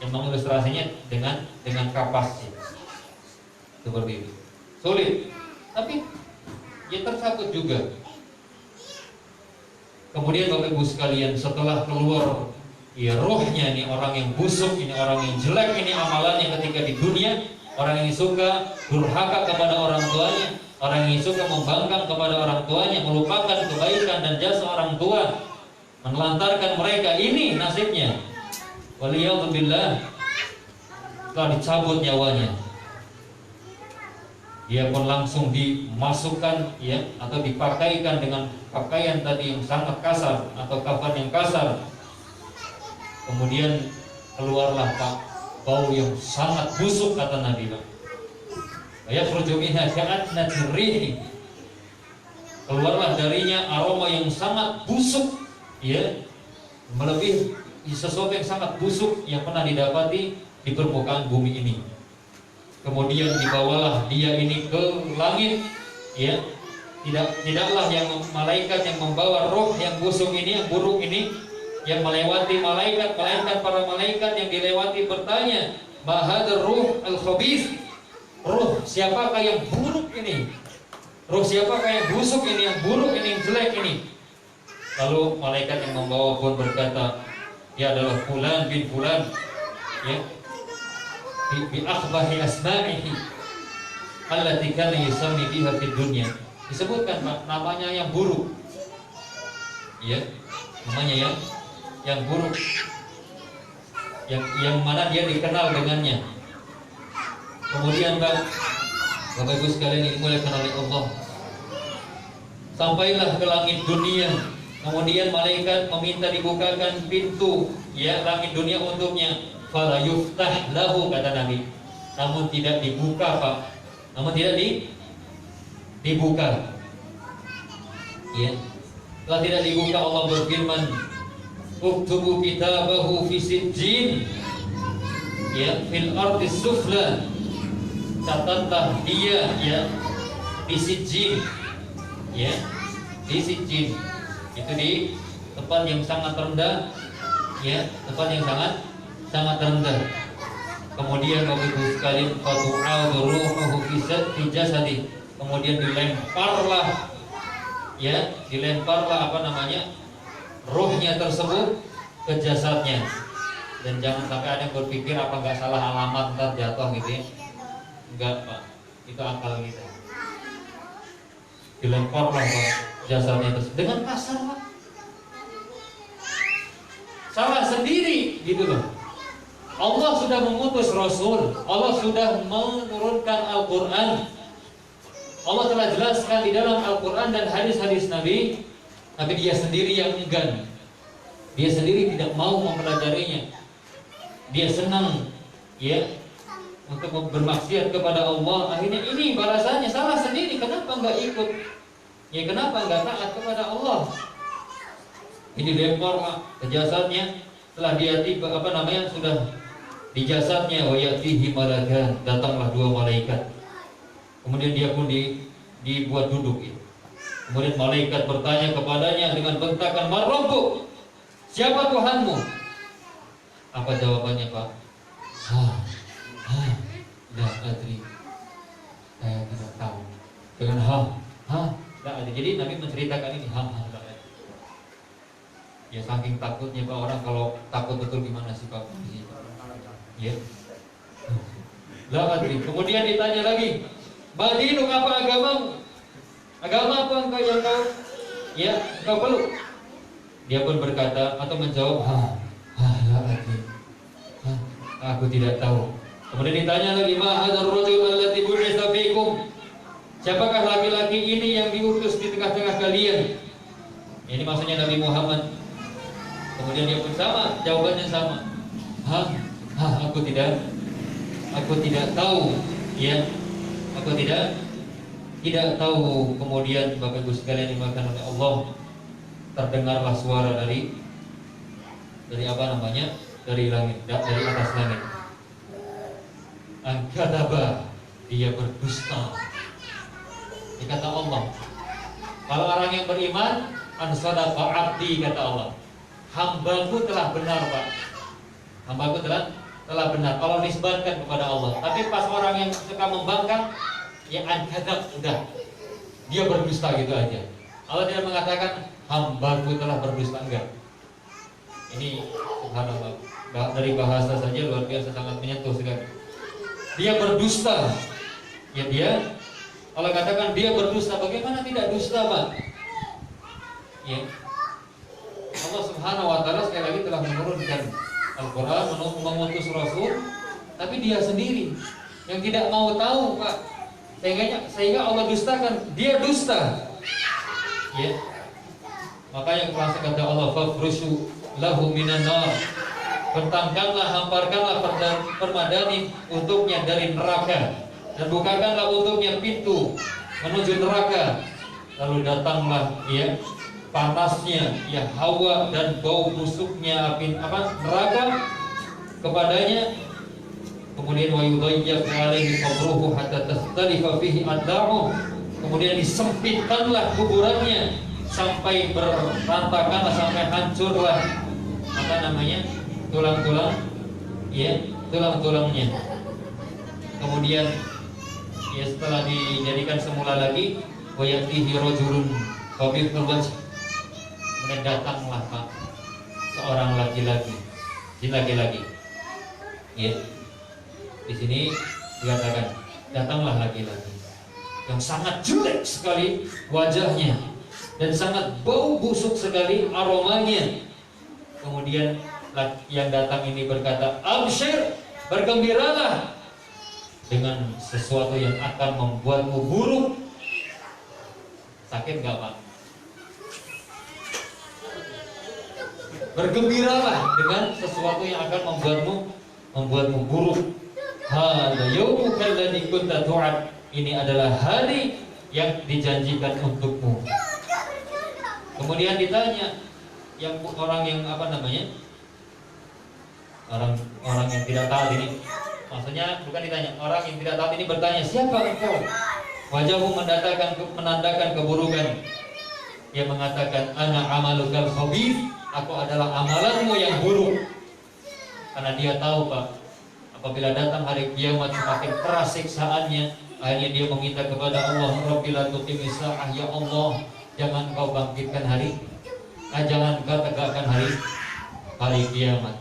yang mengilustrasinya dengan kapas seperti itu, sulit, tapi ya tersabut juga. Kemudian Bapak Ibu sekalian, setelah keluar ya rohnya, ini orang yang busuk, ini orang yang jelek, ini amalannya ketika di dunia, orang yang suka durhaka kepada orang tuanya, orang yang suka membangkang kepada orang tuanya, melupakan kebaikan dan jasa orang tua, menelantarkan mereka, ini nasibnya. Waliyadzubillah, telah dicabut nyawanya. Dia pun langsung dimasukkan ya, atau dipakaikan dengan pakaian tadi yang sangat kasar atau kafan yang kasar. Kemudian keluarlah Pak bau yang sangat busuk, kata Nabi. Yakhruju minha ka'annati rihi, keluarlah darinya aroma yang sangat busuk, ya, melebihi sesuatu yang sangat busuk yang pernah didapati di permukaan bumi ini. Kemudian dibawalah dia ini ke langit, ya. Tidaklah yang malaikat yang membawa roh yang busuk ini, yang buruk ini, yang melewati malaikat, para malaikat yang dilewati bertanya, ma hadzal ruh al-khabith, roh siapakah yang buruk ini? Roh siapakah yang busuk ini, yang buruk ini, yang jelek ini? Lalu malaikat yang membawa pun berkata, dia adalah fulan bin fulan, ya, bi akhbahi asma'ihi allati kana yusammi biha fid dunya. Disebutkan namanya yang buruk, ya, namanya yang buruk, yang mana dia dikenal dengannya. Kemudian Bapak Ibu sekalian, ini mulai kenal Allah. Sampailah ke langit dunia. Kemudian malaikat meminta dibukakan pintu, ya, langit dunia untuknya. Fala yuftah lahu, kata Nabi. Namun tidak dibuka, Pak. Namun tidak dibuka. Ya. Setelah tidak dibuka, Allah berfirman, uktubu kitabahu fi sijjin, ya, fil ardi sufla. Catatlah dia, ya, di sijjin, ya, di sijjin. Itu di tempat yang sangat rendah, ya, tempat yang sangat rendah. Kemudian Bapak Ibu sekalian, fatu'adhu ruhuhu fi jasadi, kemudian dilemparlah, ya, ruhnya tersebut ke jasadnya. Dan jangan sampai ada yang berpikir apa nggak salah alamat ntar jatuh gitu ya. Enggak, Pak, itu akal kita. Dilemparlah Pak jasadnya tersebut dengan kasar, Pak. Salah sendiri gitu loh. Allah sudah mengutus Rasul, Allah sudah menurunkan Al-Quran, Allah telah jelaskan di dalam Al-Quran dan hadis-hadis Nabi, tapi dia sendiri yang enggan. Dia sendiri tidak mau mempelajarinya. Dia senang, ya, untuk bermaksiat kepada Allah. Akhirnya ini balasannya, salah sendiri. Kenapa enggak ikut? Ya, kenapa enggak taat kepada Allah? Ini dilempar ke jasadnya. Setelah dia tiba, sudah di jasadnya, wa yatihi malakan, datanglah dua malaikat. Kemudian dia pun dibuat duduk. Kemudian malaikat bertanya kepadanya dengan bentakan, man rabbuk? Siapa Tuhanmu? Apa jawabannya, Pak? La adri, saya tidak tahu. Dengan la adri. Jadi Nabi menceritakan ini, la adri. Ya saking takutnya Pak, orang kalau takut betul gimana sih Pak? Ya. Lah adri. Kemudian ditanya lagi, "Badinuk, apa agamamu? Agama apa engkau yang kau peluk?" Dia pun berkata atau menjawab, la adri. Aku tidak tahu. Kemudian ditanya lagi, "Ma hadzal rajul allati bu'itsa fikum?" Siapakah laki-laki ini yang diutus di tengah-tengah kalian? Ini maksudnya Nabi Muhammad. Kemudian dia pun sama, jawabannya sama. Aku tidak tahu. Ya, aku tidak tahu. Kemudian Bapak Ibu sekalian dimakan oleh Allah, terdengarlah suara dari apa namanya? Dari langit, dari atas langit. Angkataba, dia berdusta. Dikata Allah, kalau orang yang beriman, ansadaqa abdi, kata Allah, hambaku telah benar Pak. Hambaku telah benar kalau nisbatkan kepada Allah. Tapi pas orang yang suka membangkang, ya angkatab, udah dia berdusta gitu aja. Allah tidak mengatakan hambaku telah berdusta, enggak. Ini subhanallah, dari bahasa saja luar biasa, sangat menyentuh sekali. Dia berdusta. Ya dia, kalau katakan dia berdusta, bagaimana tidak dusta Pak? Ya, Allah Subhanahu wa Ta'ala sekali lagi telah menurunkan Al-Quran, mengutus Rasul, tapi dia sendiri yang tidak mau tahu Pak, sehingga Allah dustakan, dia dusta. Ya, makanya langsung kata Allah, "Fafrushu lahu minan nar." Bentangkanlah, hamparkanlah permadani untuknya dari neraka, dan bukakanlah untuknya pintu menuju neraka. Lalu datanglah ya panasnya ya hawa dan bau busuknya api neraka kepadanya. Kemudian wa yudayyaq alaihi qabruhu hatta tastalifa fihi adla'u. Kemudian disempitkanlah kuburannya sampai berantakanlah, sampai hancurlah tulang-tulang ya, tulang-tulangnya. Kemudian ya setelah dijadikan semula lagi, wa yatihi rajulun qabihul wajh. Kemudian datanglah Pak seorang laki-laki. Ya. Di sini dikatakan datanglah laki-laki yang sangat jelek sekali wajahnya dan sangat bau busuk sekali aromanya. Kemudian yang datang ini berkata, "Absyir, bergembiralah dengan sesuatu yang akan membuatmu buruk." Sakit gak Pak? Bergembiralah dengan sesuatu yang akan membuatmu buruk. Hadza yaumukal ladzi kunta tu'ad. Ini adalah hari yang dijanjikan untukmu. Kemudian ditanya yang orang yang orang yang tidak taat ini. Maksudnya bukan ditanya, orang yang tidak taat ini bertanya, "Siapa engkau?" Wajahmu menandakan keburukan. Dia mengatakan, "Ana amalukal khabith." Aku adalah amalanmu yang buruk. Karena dia tahu Pak, apabila datang hari kiamat semakin keras siksaannya. Akhirnya dia meminta kepada Allah, "Rabbi la tuqimis sa'ah, ya Allah, jangan kau bangkitkan jangan kau tegakkan hari kiamat."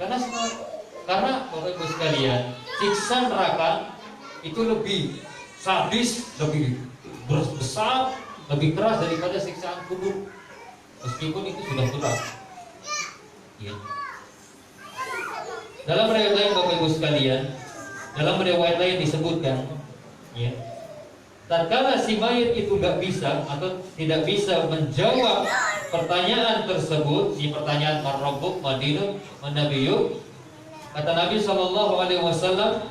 Karena Bapak Ibu sekalian, siksa neraka itu lebih sadis, lebih besar, lebih keras daripada siksaan kubur. Meskipun itu sudah berat. Ya. Dalam riwayat lain Bapak Ibu sekalian, dalam riwayat lain disebutkan, ya, tatkala si mayit itu nggak bisa atau tidak bisa menjawab pertanyaan tersebut, di pertanyaan Ar-Rabbuk, Madinah, Manabiyuk, kata Nabi Shallallahu Alaihi Wasallam,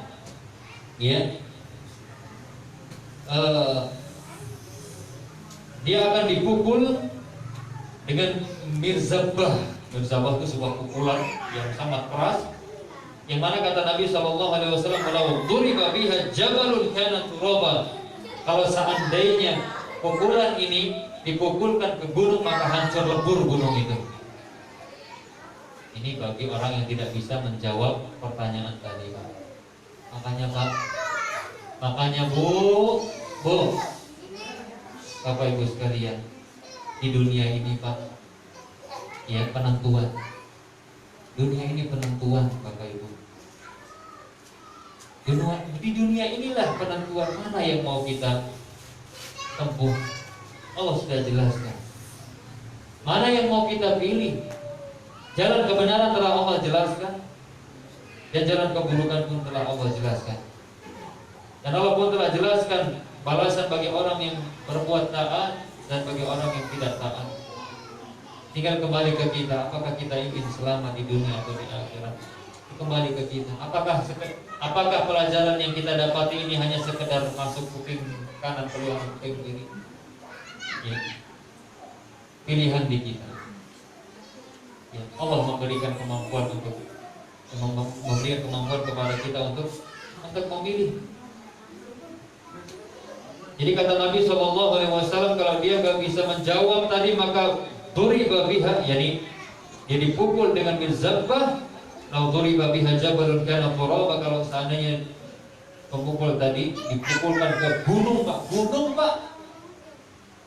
ya, dia akan dipukul dengan mirzabah. Mirzabah itu sebuah pukulan yang sangat keras, yang mana kata Nabi Shallallahu Alaihi Wasallam, "Kalau duriba biha jabalun kana turaba." Kalau seandainya pukulan ini dipukulkan ke gunung, maka hancur lebur gunung itu. Ini bagi orang yang tidak bisa menjawab pertanyaan tadi Pak. Makanya Bu, Bapak Ibu sekalian, di dunia ini Pak, Ya, penentuan. Dunia ini penentuan, Bapak Ibu. Di dunia inilah penentuan mana yang mau kita tempuh. Allah sudah jelaskan. Mana yang mau kita pilih. Jalan kebenaran telah Allah jelaskan, dan jalan keburukan pun telah Allah jelaskan. Dan Allah pun telah jelaskan balasan bagi orang yang berbuat taat dan bagi orang yang tidak taat. Tinggal kembali ke kita, apakah kita ingin selamat di dunia atau di akhirat. Kembali ke kita. Apakah pelajaran yang kita dapati ini hanya sekedar masuk kuping kanan keluar kuping kiri? Ya. Pilihan di kita. Ya. Allah memberikan kemampuan memberikan kemampuan kepada kita untuk memilih. Jadi kata Nabi SAW, kalau dia gak bisa menjawab tadi maka duriba biha, yani dia dipukul dengan mizabbah. Lau duriba biha jabalun kana turaba, kalau seandainya pemukul tadi dipukulkan ke gunung, Pak.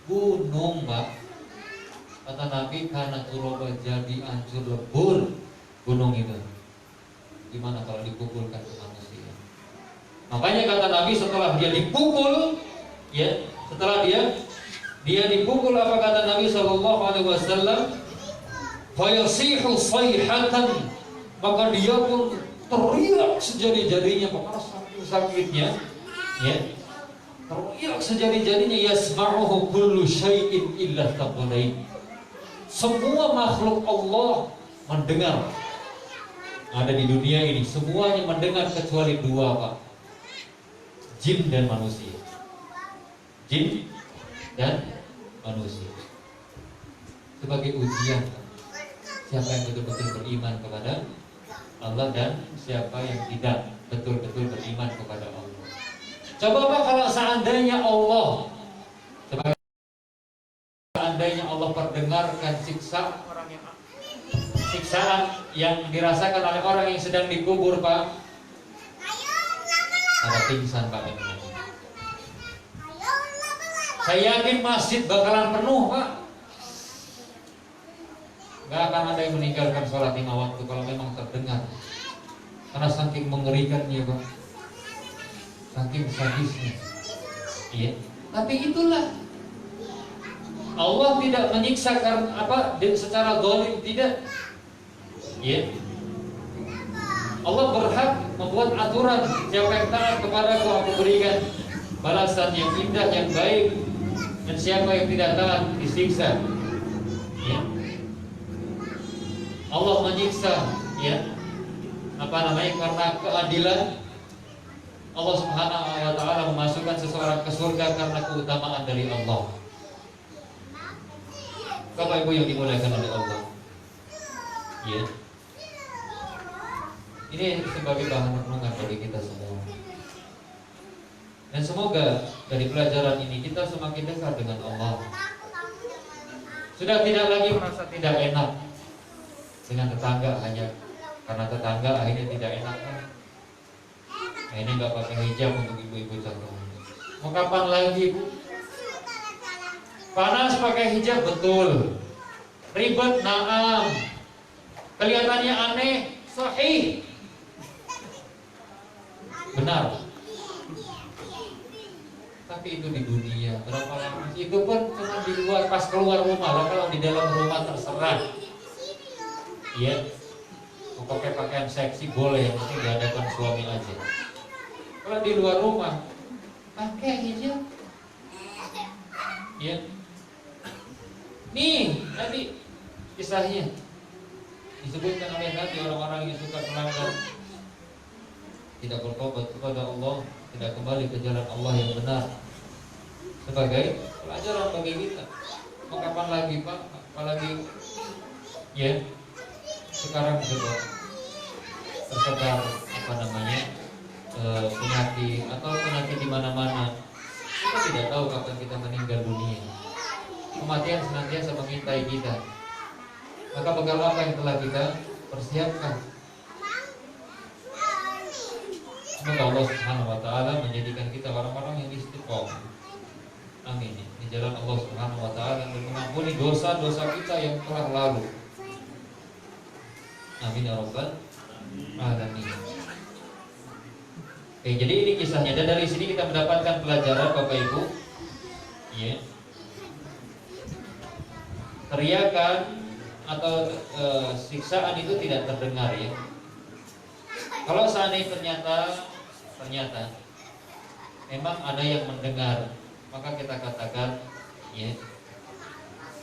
Gunung, Pak. Kata Nabi, kana turaba, jadi hancur lebur gunung itu. Gimana kalau dipukulkan ke manusia? Makanya kata Nabi, setelah dia dipukul, ya, setelah dia dipukul, apa kata Nabi SAW? Fayasihu sayhatan, maka dia pun teriak sejadi-jadinya, karena saking sakitnya, ya, teriak sejadi-jadinya. Yasma'uhu kullu syai'in illa taqulain. Semua makhluk Allah mendengar. Ada di dunia ini semuanya mendengar kecuali dua, Pak. Jin dan manusia. Jin dan manusia. Sebagai ujian, siapa yang betul-betul beriman kepada Allah dan siapa yang tidak betul-betul beriman kepada Allah. Coba Pak, kalau seandainya Allah perdengarkan siksaan yang dirasakan oleh orang yang sedang dikubur, Pak, ada pingsan, Pak. Saya yakin masjid bakalan penuh, Pak. Gak akan ada yang meninggalkan sholat 5 waktu kalau memang terdengar. Karena saking mengerikannya, Pak, saking sadisnya. Iya. Tapi itulah, Allah tidak menyiksa karena secara zalim, tidak. Ya. Allah berhak membuat aturan, siapa yang taat kepadaku aku berikan balasan yang indah, yang baik, dan siapa yang tidak taat disiksa. Ya. Allah menyiksa, ya, karena keadilan. Allah Subhanahu wa Ta'ala memasukkan seseorang ke surga karena keutamaan dari Allah. Bapak Ibu yang dimuliakan oleh Allah, ya, ini sebagai bahan renungan bagi kita semua. Dan semoga dari pelajaran ini kita semakin dekat dengan Allah. Sudah tidak lagi merasa tidak enak dengan tetangga hanya karena tetangga akhirnya tidak enak. Nah, ini nggak pakai hijab untuk ibu-ibu contoh. Mau kapan lagi, Bu? Panas pakai hijab, betul. Ribet, naam. Kelihatannya aneh, sahih. Benar. Tapi itu di dunia, berapa lama? Itu pun cuma di luar, pas keluar rumah. Lah kalau di dalam rumah terserah. Iya. Mau pakai pakaian seksi boleh, yang penting di hadapan suami aja. Kalau di luar rumah, pakai hijab. Iya. Nih, tadi kisahnya disebutkan oleh Nabi, orang-orang yang suka melanggar, tidak bertobat kepada Allah, tidak kembali ke jalan Allah yang benar. Sebagai pelajaran bagi kita. Mau kapan lagi, Pak? Apalagi ya, sekarang sudah tersebar penyakit di mana-mana. Kita tidak tahu kapan kita meninggal dunia. Kematian senantiasa mengintai kita. Maka bekal apa yang telah kita persiapkan? Semoga Allah Subhanahu wa Ta'ala menjadikan kita orang-orang yang istiqomah. Amin. Di jalan Allah Subhanahu wa Ta'ala, dan mengampuni dosa-dosa kita yang telah lalu. Amin ya rabbal alamin. Oke, jadi ini kisahnya, dan dari sini kita mendapatkan pelajaran Bapak Ibu, ya. Teriakan atau siksaan itu tidak terdengar, ya. Kalau seandainya ternyata memang ada yang mendengar, maka kita katakan, ya,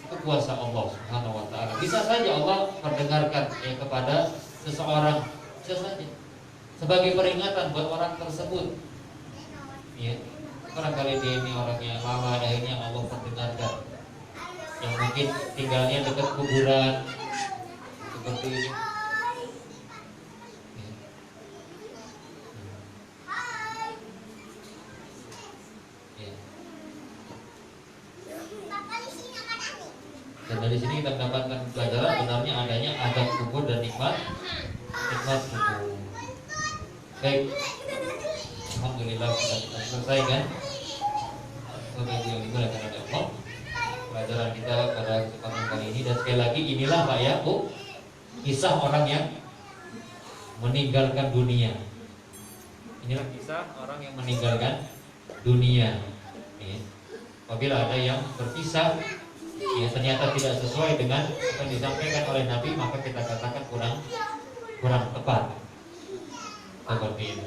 itu kuasa Allah Subhanahu wa taala. Bisa saja Allah mendengarkan, ya, kepada seseorang, bisa saja sebagai peringatan buat orang tersebut, ya. Barangkali dia ini orangnya lama, akhirnya Allah mendengarkan, yang mungkin tinggalnya dekat kuburan seperti ini. Dan dari sini kita mendapatkan pelajaran benarnya adanya adab kubur dan nikmat kubur. Baik, alhamdulillah kita selesai kan. Bapak Ibu yang dimuliakan oleh Allah, pelajaran kita pada kesempatan kali ini. Dan sekali lagi, inilah Pak ya, Bu, kisah orang yang meninggalkan dunia. Inilah kisah orang yang meninggalkan dunia. Apabila ada yang berpisah, ya, ternyata tidak sesuai dengan apa yang disampaikan oleh Nabi, maka kita katakan kurang tepat. Seperti itu.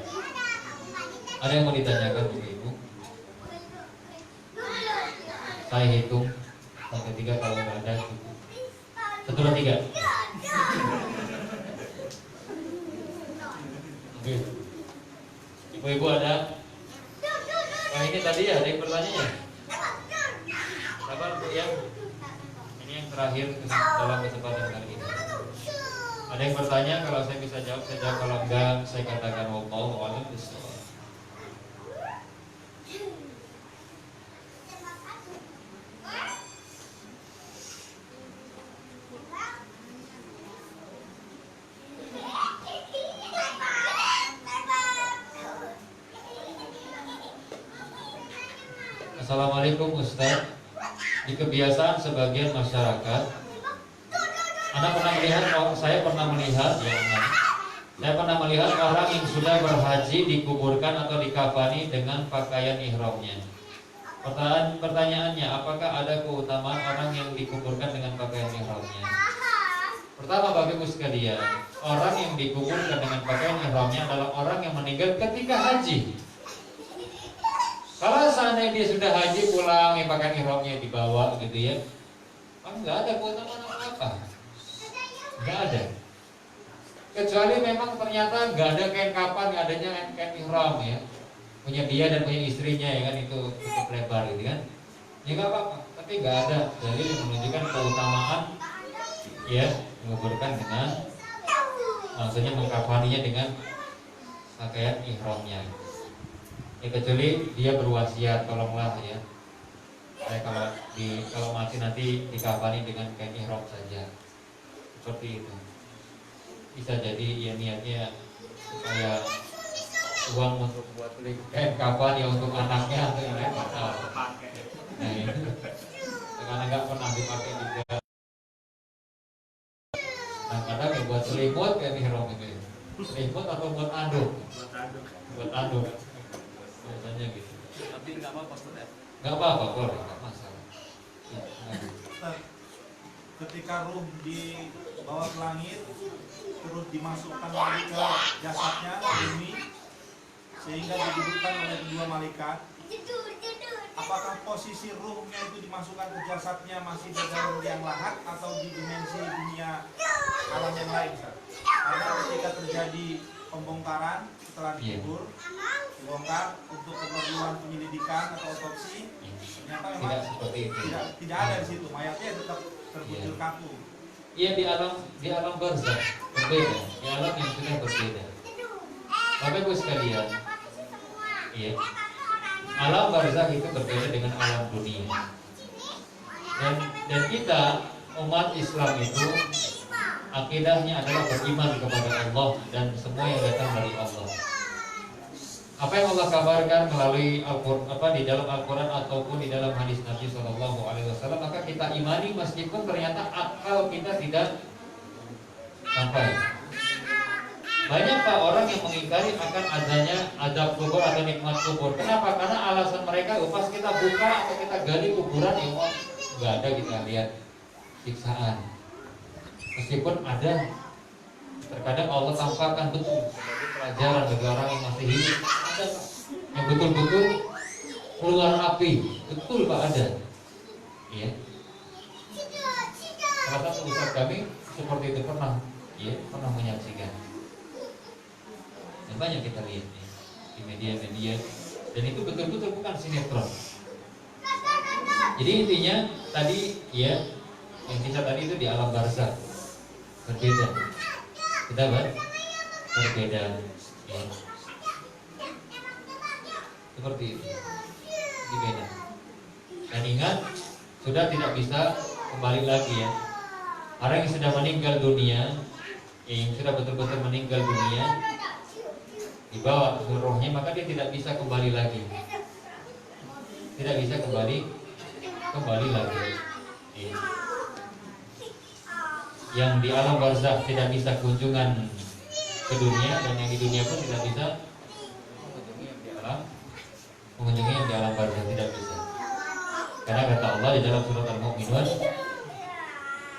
Ada yang mau ditanyakan, Bu Ibu? Saya hitung sampai 3, kalau nggak ada cukup. 1, 2, 3. Oke. Ibu-ibu ada? Nah, ini tadi ya ada yang bertanya ya? Sabar Bu ya. Ini yang terakhir dalam kesempatan kali ini. Ada yang bertanya? Kalau saya bisa jawab, saya jawab. Kalau enggak, saya katakan wallahu a'lam bishawab. Assalamualaikum Ustaz. Di kebiasaan sebagian masyarakat, saya pernah melihat orang yang sudah berhaji dikuburkan atau dikafani dengan pakaian ihramnya. Pertanyaannya, apakah ada keutamaan orang yang dikuburkan dengan pakaian ihramnya? Pertama, Bapak Ibu sekalian, orang yang dikuburkan dengan pakaian ihramnya adalah orang yang meninggal ketika haji. Kalau seandainya dia sudah haji pulang, yang pakaian ihramnya dibawa gitu ya, nggak ada keutamaan apa-apa, nggak ada. Kecuali memang ternyata nggak ada kain kapan, nggak adanya kain ihram ya, punya dia dan punya istrinya ya kan, itu cukup lebar gitu kan, ya nggak apa-apa. Tapi nggak ada dalil yang menunjukkan keutamaan ya menguburkan dengan, maksudnya mengkafaninya dengan pakaian ihramnya. Ya, kecuali dia berwasiat, tolonglah ya, saya kalau mati nanti dikafani dengan kain ihram saja, seperti itu. Bisa jadi ya niatnya supaya uang untuk buat beli kain kafan ya untuk anaknya atau yang lain nggak tahu. Nah itu karena nggak pernah dipakai juga. Nah kadang ya buat selimut kain ihram itu, selimut atau buat anduk, biasanya gitu. Tapi nggak apa-apa, nggak apa-apa, boleh, nggak masalah. Ketika ruh dibawa ke langit, terus dimasukkan lagi ke jasadnya bumi, sehingga didudukkan oleh kedua malaikat. Apakah posisi ruhnya itu dimasukkan ke jasadnya masih di dalam liang lahat atau di dimensi dunia alam yang lain? Karena ketika terjadi pembongkaran setelah dikubur, dibongkar untuk keperluan penyelidikan atau otopsi, ternyata memang tidak ada di situ, mayatnya tetap terbuncul kaku. Iya, di alam barzakh berbeda, di alam yang sudah berbeda. Bapak Ibu sekalian, iya, alam barzakh itu berbeda dengan alam dunia. Dan kita umat Islam itu akidahnya adalah beriman kepada Allah dan semua yang datang dari Allah. Apa yang Allah kabarkan melalui di dalam Al-Quran ataupun di dalam hadis Nabi SAW, maka kita imani meskipun ternyata akal kita tidak sampai. Banyak Pak orang yang mengingkari akan adanya azab kubur atau nikmat kubur. Kenapa? Karena alasan mereka, pas kita buka atau kita gali kuburan, ya nggak ada kita lihat siksaan. Meskipun ada, terkadang Allah tampakkan betul sebagai pelajaran bagi orang yang masih hidup. Ada Pak, yang betul-betul keluar api, betul Pak ada. Iya. Salah satu ustaz kami seperti itu pernah menyaksikan. Dan banyak kita lihat ya, di media-media, dan itu betul-betul bukan sinetron. Jadi intinya tadi ya, yang kita tadi itu di alam barzakh berbeda. Kita berbeda ya. Seperti itu. Beda. Dan ingat, sudah tidak bisa kembali lagi ya. Orang yang sudah meninggal dunia, yang sudah betul-betul meninggal dunia, dibawa rohnya, maka dia tidak bisa kembali lagi. Tidak bisa kembali lagi. Ya. Yang di alam barzakh tidak bisa kunjungan ke dunia, dan yang di dunia pun tidak bisa mengunjungi yang di alam barzakh, tidak bisa. Karena kata Allah di dalam surat Al-Mu'minun,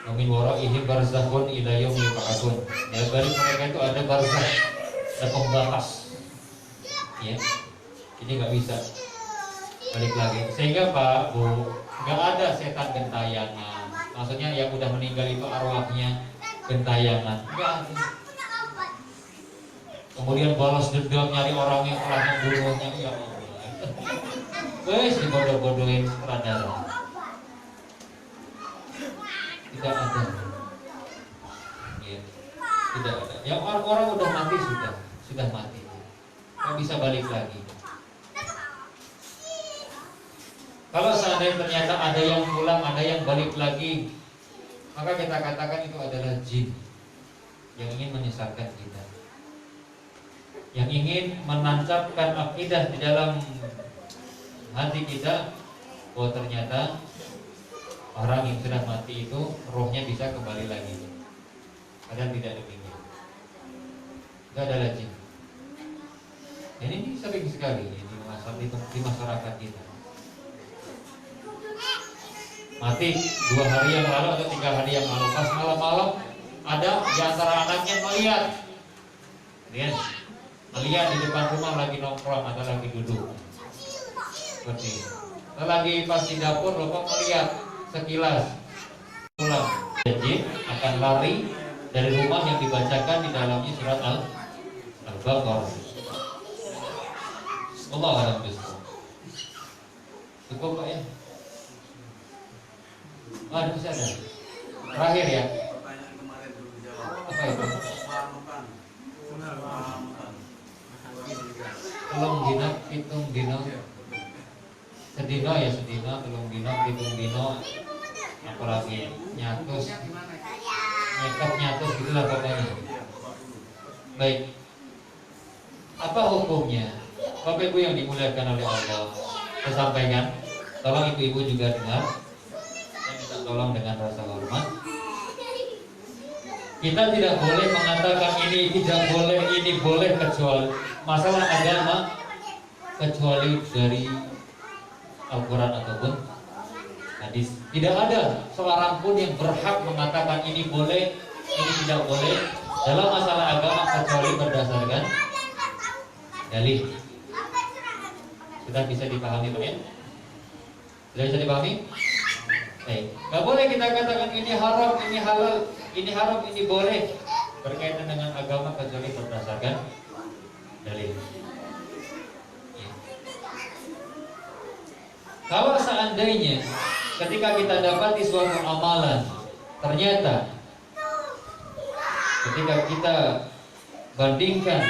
"Wa min waraihim barzakhun ila yaumi yub'atsun." Di balik mereka itu ada barzakh, ada pembatas. Ya. Ini nggak bisa balik lagi. Sehingga Pak, Bu, nggak ada setan gentayangan. Maksudnya yang udah meninggal itu arwahnya gentayangan. Nggak ada. Kemudian balas dendam nyari orang yang telah membunuhnya. Ya Allah. Wes dibodoh-bodohin sutradara. Tidak ada. Ya. Tidak ada. Yang orang udah mati sudah mati. Nggak bisa balik lagi. Kalau seandainya ternyata ada yang pulang, ada yang balik lagi, maka kita katakan itu adalah jin yang ingin menyesatkan kita, yang ingin menancapkan akidah di dalam hati kita bahwa ternyata orang yang sudah mati itu rohnya bisa kembali lagi. Padahal tidak demikian. Itu adalah jin. Dan ini sering sekali di masyarakat kita. Mati 2 hari yang lalu atau 3 hari yang lalu, pas malam-malam ada di antara anaknya melihat di depan rumah lagi nongkrong atau lagi duduk seperti itu. Lagi pas di dapur lupa melihat sekilas pulang, jin akan lari dari rumah yang dibacakan di dalamnya surat Al-Baqarah. Allah a'lam bishawab. Cukup Pak ya? Ada bisa ada. Terakhir ya. Pertanyaan kemarin belum dijawab. Apa itu? Telung dino, pitung dino. Sedino ya sedino, telung dino, pitung dino. Apalagi nyatus, nyekat nyatus gitulah pokoknya. Baik. Apa hukumnya? Bapak Ibu yang dimuliakan oleh Allah, saya sampaikan. Tolong ibu-ibu juga dengar. Tolong dengan rasa hormat. Kita tidak boleh mengatakan ini tidak boleh, ini boleh, kecuali masalah agama, kecuali dari Al-Quran ataupun hadis. Tidak ada seorang pun yang berhak mengatakan ini boleh, ini tidak boleh dalam masalah agama kecuali berdasarkan dalil. Sudah bisa dipahami Pak ya? Sudah bisa dipahami? Gak boleh kita katakan ini haram, ini halal, ini haram, ini boleh berkaitan dengan agama kecuali berdasarkan dalil. Ya. Kalau seandainya ketika kita dapati suatu amalan, ternyata ketika kita bandingkan,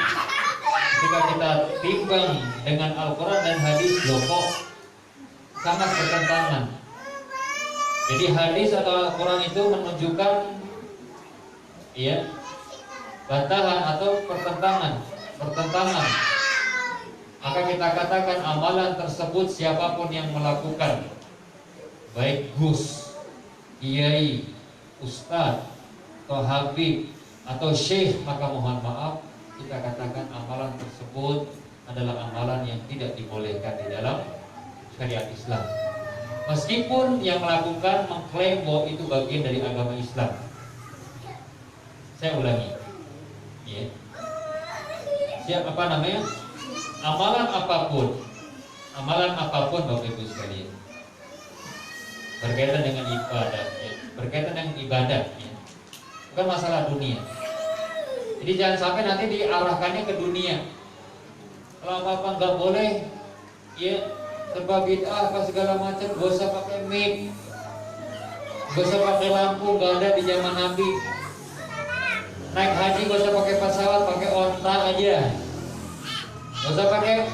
ketika kita timbang dengan Al-Quran dan hadis, kok sangat bertentangan. Jadi hadis atau Al-Quran itu menunjukkan ya bantahan atau pertentangan. Maka kita katakan amalan tersebut siapapun yang melakukan, baik gus, kiai, ustadz, atau habib, atau syekh, maka mohon maaf kita katakan amalan tersebut adalah amalan yang tidak dibolehkan di dalam syariat Islam. Meskipun yang melakukan mengklaim bahwa itu bagian dari agama Islam. Saya ulangi, ya. Siapa namanya? Amalan apapun Bapak Ibu sekalian, berkaitan dengan ibadah, ya. Berkaitan dengan ibadah, ya. Bukan masalah dunia. Jadi jangan sampai nanti diarahkannya ke dunia. Kalau apa-apa nggak boleh, ya serba bid'ah apa segala macam, gak usah pakai mic, gak usah pakai lampu, gak ada di zaman Nabi. Naik haji gak usah pakai pesawat, pakai onta aja. Gak usah pakai,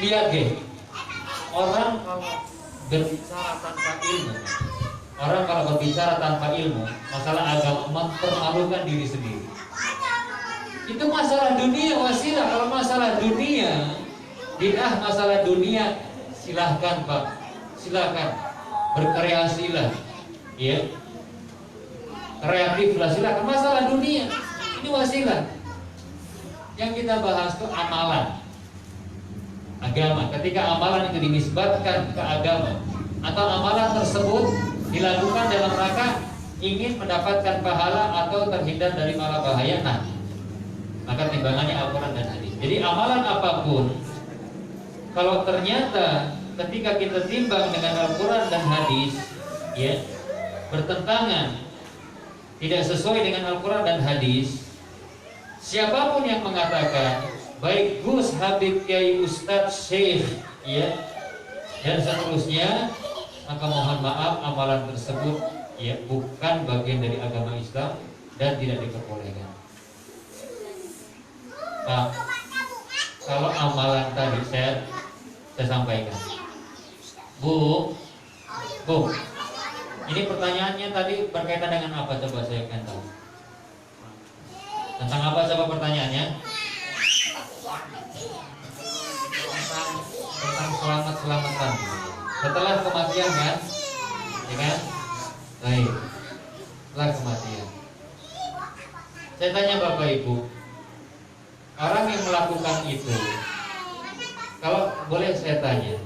lihat deh. Orang kalau berbicara tanpa ilmu, masalah agama mempermalukan diri sendiri. Itu masalah dunia wasilah. Kalau masalah dunia, bid'ah masalah dunia, silahkan Pak, silahkan berkreasilah, ya, kreatiflah, silahkan. Masalah dunia ini wasilah. Yang kita bahas itu amalan agama. Ketika amalan itu dinisbatkan ke agama atau amalan tersebut dilakukan dalam rangka ingin mendapatkan pahala atau terhindar dari malapahaya, nah maka timbangannya Al-Quran dan hadis. Jadi amalan apapun, kalau ternyata ketika kita timbang dengan Al-Quran dan hadis, ya, bertentangan, tidak sesuai dengan Al-Quran dan hadis, siapapun yang mengatakan, baik Gus, Habib, Kiai, Ustadz, Syekh, ya, dan seterusnya, maka mohon maaf, amalan tersebut, ya, bukan bagian dari agama Islam dan tidak diperbolehkan. Nah, kalau amalan tadi saya sampaikan, Bu, ini pertanyaannya tadi berkaitan dengan apa? Coba saya akan tahu. Tentang apa coba pertanyaannya? Tentang selamat-selamatan. Setelah kematian kan? Ya kan? Baik. Setelah kematian. Saya tanya Bapak Ibu, orang yang melakukan itu, kalau boleh saya tanya,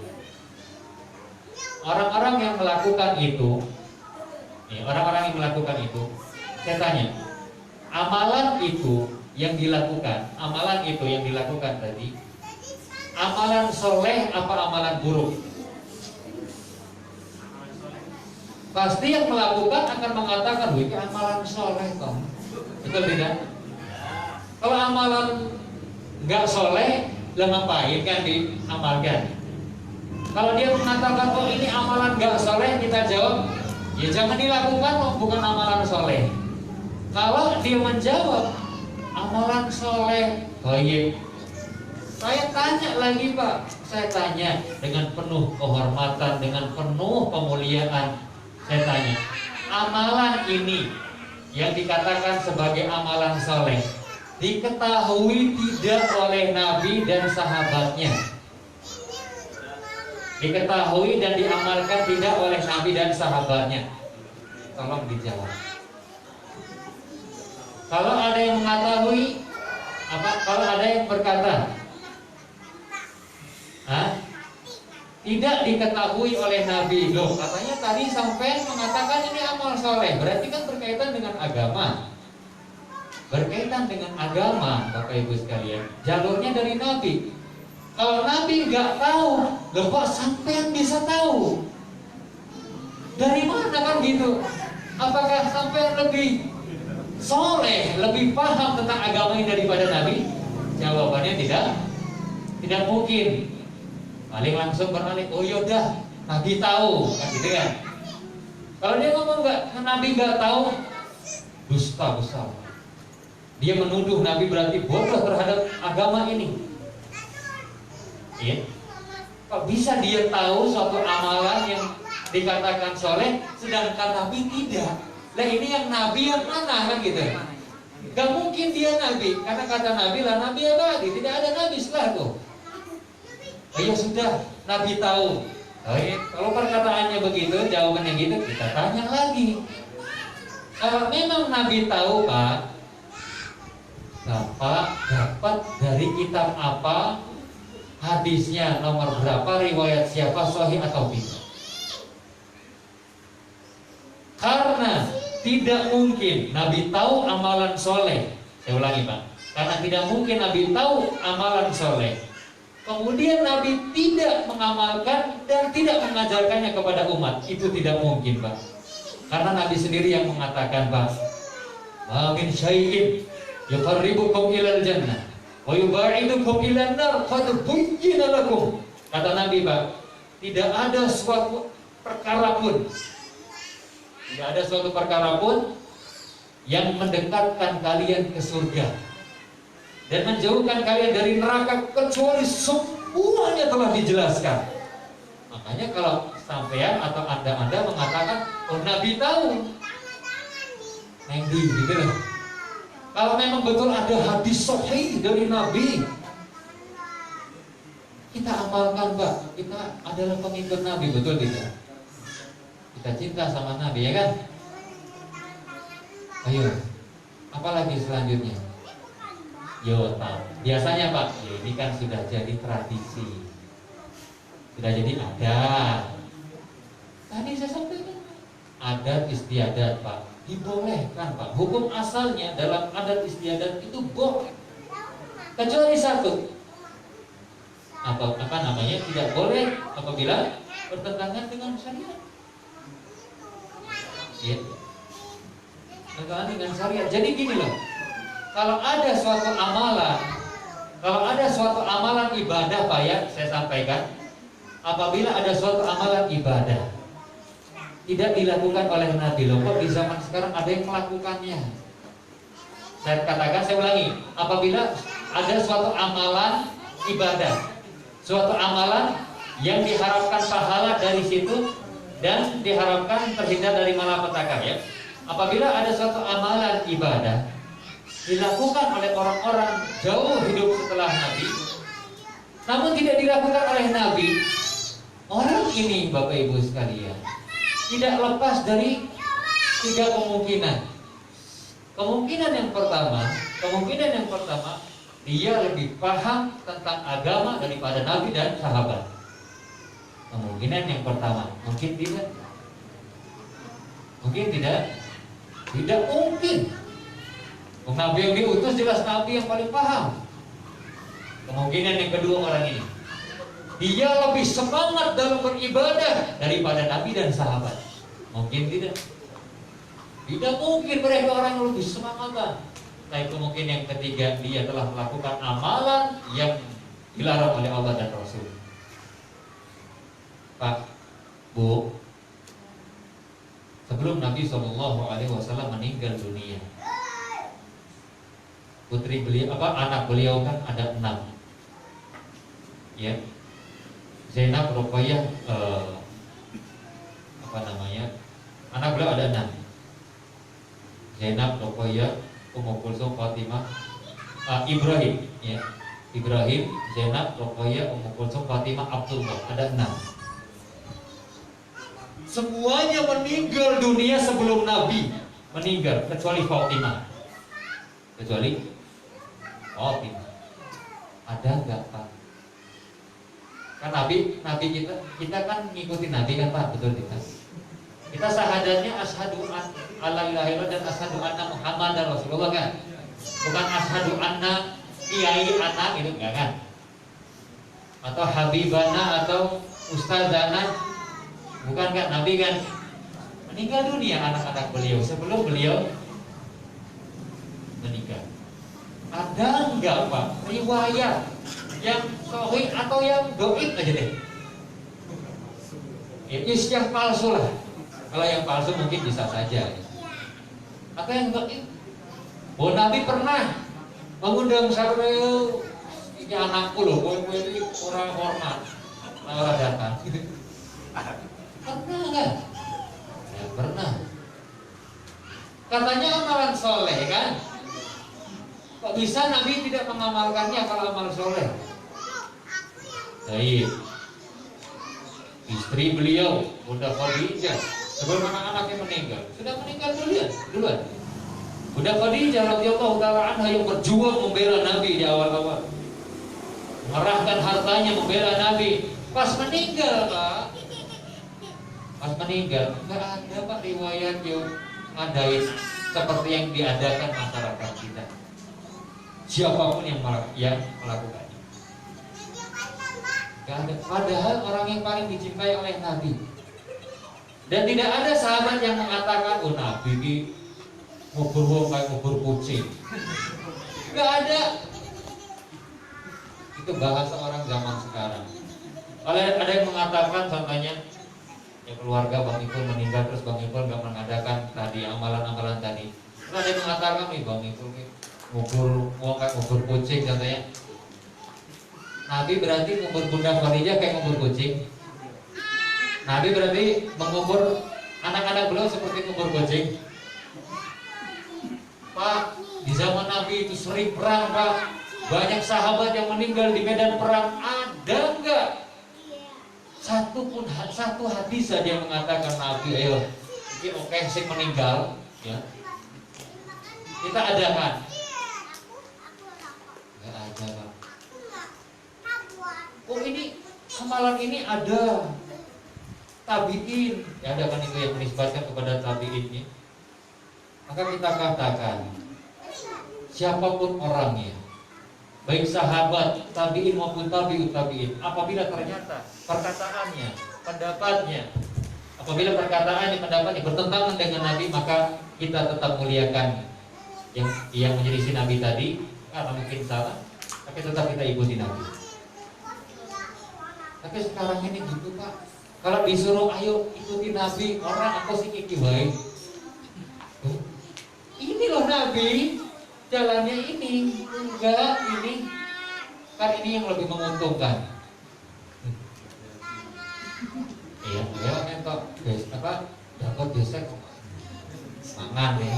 orang-orang yang melakukan itu, saya tanya, amalan itu yang dilakukan tadi, amalan soleh apa amalan buruk? Pasti yang melakukan akan mengatakan, wih, amalan soleh toh. Betul tidak? Kalau amalan nggak soleh, lah ngapain kan diamalkan? Kalau dia mengatakan, oh ini amalan nggak soleh, kita jawab, ya jangan dilakukan, oh, bukan amalan soleh. Kalau dia menjawab amalan soleh, baik, saya tanya lagi Pak, saya tanya dengan penuh kehormatan, dengan penuh pemuliaan, saya tanya, amalan ini yang dikatakan sebagai amalan soleh diketahui tidak oleh Nabi dan sahabatnya, diketahui dan diamalkan tidak oleh Nabi dan sahabatnya, tolong dijawab. Kalau ada yang mengetahui, kalau ada yang berkata, tidak diketahui oleh Nabi, loh katanya tadi sampai mengatakan ini amal soleh, berarti kan berkaitan dengan agama. Berkaitan dengan agama, Bapak Ibu sekalian, jalurnya dari Nabi. Kalau Nabi nggak tahu, loh kok sampean bisa tahu? Dari mana kan gitu? Apakah sampean lebih soleh, lebih paham tentang agama ini daripada Nabi? Jawabannya tidak mungkin. Paling langsung beralih, oh yaudah, Nabi tahu, kan gitu kan? Kalau dia ngomong Nabi nggak tahu, dusta besar. Dia menuduh Nabi berarti bodoh terhadap agama ini. Ya. Kok bisa dia tahu suatu amalan yang dikatakan soleh, sedangkan Nabi tidak? Nah ini yang Nabi yang mana kan gitu? Gak mungkin dia Nabi, karena kata Nabi lah Nabi abadi, tidak ada Nabi setelah itu. Oh ya sudah, Nabi tahu. Oh ya, kalau perkataannya begitu, jawabannya gitu, kita tanya lagi. Kalau memang Nabi tahu Pak, dapat dari kitab apa, hadisnya nomor berapa, riwayat siapa, sahih atau tidak. Karena tidak mungkin Nabi tahu amalan soleh. Saya ulangi Pak, karena tidak mungkin Nabi tahu amalan soleh, kemudian Nabi tidak mengamalkan dan tidak mengajarkannya kepada umat. Itu tidak mungkin Pak. Karena Nabi sendiri yang mengatakan Pak, ma min syai'in yuqarribukum ilal jannah wa yubaidukum ilan nar qad buyyina lakum. Kata Nabi Pak, tidak ada suatu perkara pun, tidak ada suatu perkara pun yang mendekatkan kalian ke surga dan menjauhkan kalian dari neraka kecuali semuanya telah dijelaskan. Makanya kalau sampean atau anda mengatakan, oh Nabi tahu, Nabi gitu loh. Kalau memang betul ada hadis sahih dari Nabi, kita amalkan Pak. Kita adalah pengikut Nabi, betul tidak? Kita cinta sama Nabi, ya kan? Ayo, apalagi selanjutnya? Yo, tahu. Biasanya Pak, ya ini kan sudah jadi tradisi, sudah jadi adat. Tadi saya sampaikan, adat istiadat Pak, dibolehkan Pak. Hukum asalnya dalam adat istiadat itu boleh, kecuali satu. Apa namanya? Tidak boleh apabila bertentangan dengan syariat. Ya. Bertentangan dengan syariat. Jadi gini loh. Kalau ada suatu amalan ibadah Pak ya, saya sampaikan, apabila ada suatu amalan ibadah tidak dilakukan oleh Nabi, loh kok di zaman sekarang ada yang melakukannya. Saya katakan, saya ulangi, apabila ada suatu amalan ibadah, suatu amalan yang diharapkan pahala dari situ dan diharapkan terhindar dari malapetaka ya. Apabila ada suatu amalan ibadah dilakukan oleh orang-orang jauh hidup setelah Nabi, namun tidak dilakukan oleh Nabi, orang ini Bapak Ibu sekalian tidak lepas dari 3 kemungkinan. Kemungkinan yang pertama, dia lebih paham tentang agama daripada Nabi dan sahabat. Kemungkinan yang pertama, mungkin tidak. Tidak mungkin. Nabi yang diutus jelas Nabi yang paling paham. Kemungkinan yang kedua, orang ini dia lebih semangat dalam beribadah daripada Nabi dan sahabat. Mungkin tidak. Tidak mungkin mereka orang yang lebih semangat. Tapi kemungkinan yang ketiga, dia telah melakukan amalan yang dilarang oleh Allah dan Rasul. Pak, Bu, sebelum Nabi SAW meninggal dunia, anak beliau kan ada 6, ya. Zainab, Ruqayyah, anak beliau ada 6. Zainab, Ruqayyah, Ummu Kulsum, Fatimah, Ibrahim, ya. Ibrahim, Zainab, Ruqayyah, Ummu Kulsum, Fatimah, Abdullah, ada 6. Semuanya meninggal dunia sebelum Nabi meninggal, kecuali Fatimah. Ada enggak Pak? Kan Nabi kita kan ngikutin Nabi kan Pak, betul tidak? Kita syahadatnya asyhadu an la ilaha illallah dan asyhadu anna Muhammadar Rasulullah kan? Bukan asyhadu anna kiai anak itu enggak kan? Atau habibana atau ustazana, bukan kan? Nabi kan meninggal dunia anak-anak beliau sebelum beliau meninggal. Ada enggak Pak riwayat yang sahih atau yang dhaif aja deh? Yang palsu lah. Kalau yang palsu mungkin bisa saja. Atau yang dhaif? Oh Nabi pernah mengundang sareu ini anakku loh, kowe ini orang hormat, orang datang. Pernah enggak? Ya, pernah. Katanya amalan soleh kan? Kok bisa Nabi tidak mengamalkannya kalau amal soleh? Baik. Istri beliau, Bunda Khadijah, sebelum anak-anaknya meninggal, sudah meninggal duluan. Bunda Khadijah radhiyallahu taala anha yang berjuang membela Nabi di awal-awal, mengerahkan hartanya membela Nabi. Pas meninggal Pak, pas meninggal nggak ada Pak riwayat yang ngadain seperti yang diadakan masyarakat kita. Siapapun yang melakukannya, nggak ada. Padahal orang yang paling dicintai oleh Nabi, dan tidak ada sahabat yang mengatakan, oh Nabi ini ngubur wong kayak ngubur kucing. Nggak ada. Itu bahasa orang zaman sekarang. Kalau ada yang mengatakan contohnya, ya keluarga Bang Ipul meninggal terus Bang Ipul nggak mengadakan tadi amalan-amalan tadi. Terus ada yang mengatakan nih Bang Ipul ngubur wong kayak ngubur kucing contohnya. Nabi berarti ngubur Bunda Khadijah kayak ngubur kucing. Nabi berarti mengubur anak-anak beliau seperti ngubur kucing. Pak, di zaman Nabi itu sering perang Pak. Banyak sahabat yang meninggal di medan perang. Ada enggak satu hadis saja yang mengatakan Nabi, ayo ini oke sing meninggal ya, kita adakan. Enggak ada Pak. Oh ini amalan ini ada tabiin, ya ada kan itu yang menisbatkan kepada tabiinnya. Maka kita katakan siapapun orangnya, baik sahabat, tabiin maupun tabiut tabiin, apabila ternyata perkataannya, pendapatnya, apabila perkataannya, pendapatnya bertentangan dengan Nabi, maka kita tetap muliakan yang menyelisih Nabi tadi, karena mungkin salah, tapi tetap kita ikuti Nabi. Tapi sekarang ini gitu Pak, kalau disuruh ayo ikuti Nabi, orang aku sih iki wae. Ini loh Nabi, jalannya ini, enggak ini, kan ini yang lebih menguntungkan. Iya, ya entok dapat gesek mangan ya.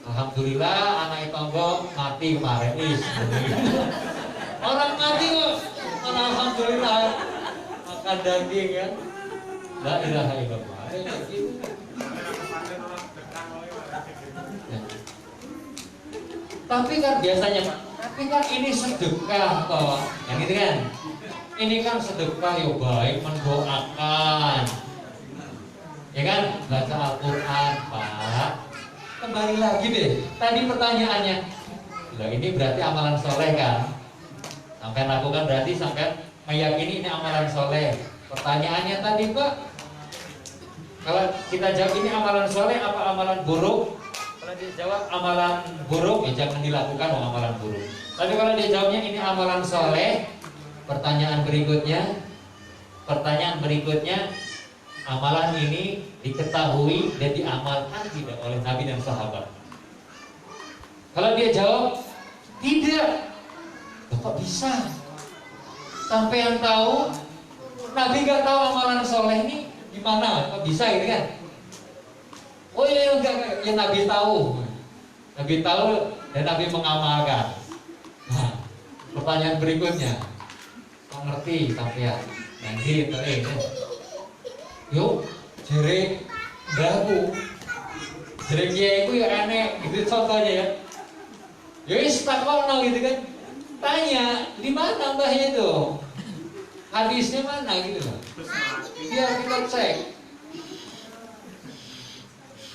Alhamdulillah anak tonggo mati kemarin orang mati kok, alhamdulillah makan daging ya. La ilaha illallah. Tapi kan biasanya Pak, tapi kan ini sedekah toh, yang gitu kan? Ini kan sedekah ya baik mendoakan, ya kan? Baca Al-Quran Pak. Kembali lagi deh, tadi pertanyaannya, loh ini berarti amalan soleh kan? Sampai lakukan berarti sampai meyakini ini amalan soleh. Pertanyaannya tadi Pak, kalau kita jawab ini amalan soleh apa amalan buruk? Kalau dia jawab amalan buruk, ya jangan dilakukan amalan buruk. Tapi kalau dia jawabnya ini amalan soleh, pertanyaan berikutnya, amalan ini diketahui dan diamalkan tidak oleh Nabi dan sahabat. Kalau dia jawab tidak, kok bisa? Sampai yang tahu, Nabi nggak tahu amalan soleh ini gimana? Kok bisa gitu kan? Oh iya enggak, ya Nabi tahu dan Nabi mengamalkan. Nah, pertanyaan berikutnya, kok ngerti sampean? Nanti yuk, jere baku, jere kiai itu ya aneh, gitu contohnya ya. Yus takono gitu kan, tanya di mana mbahnya itu, hadisnya mana gitu loh, biar kita cek.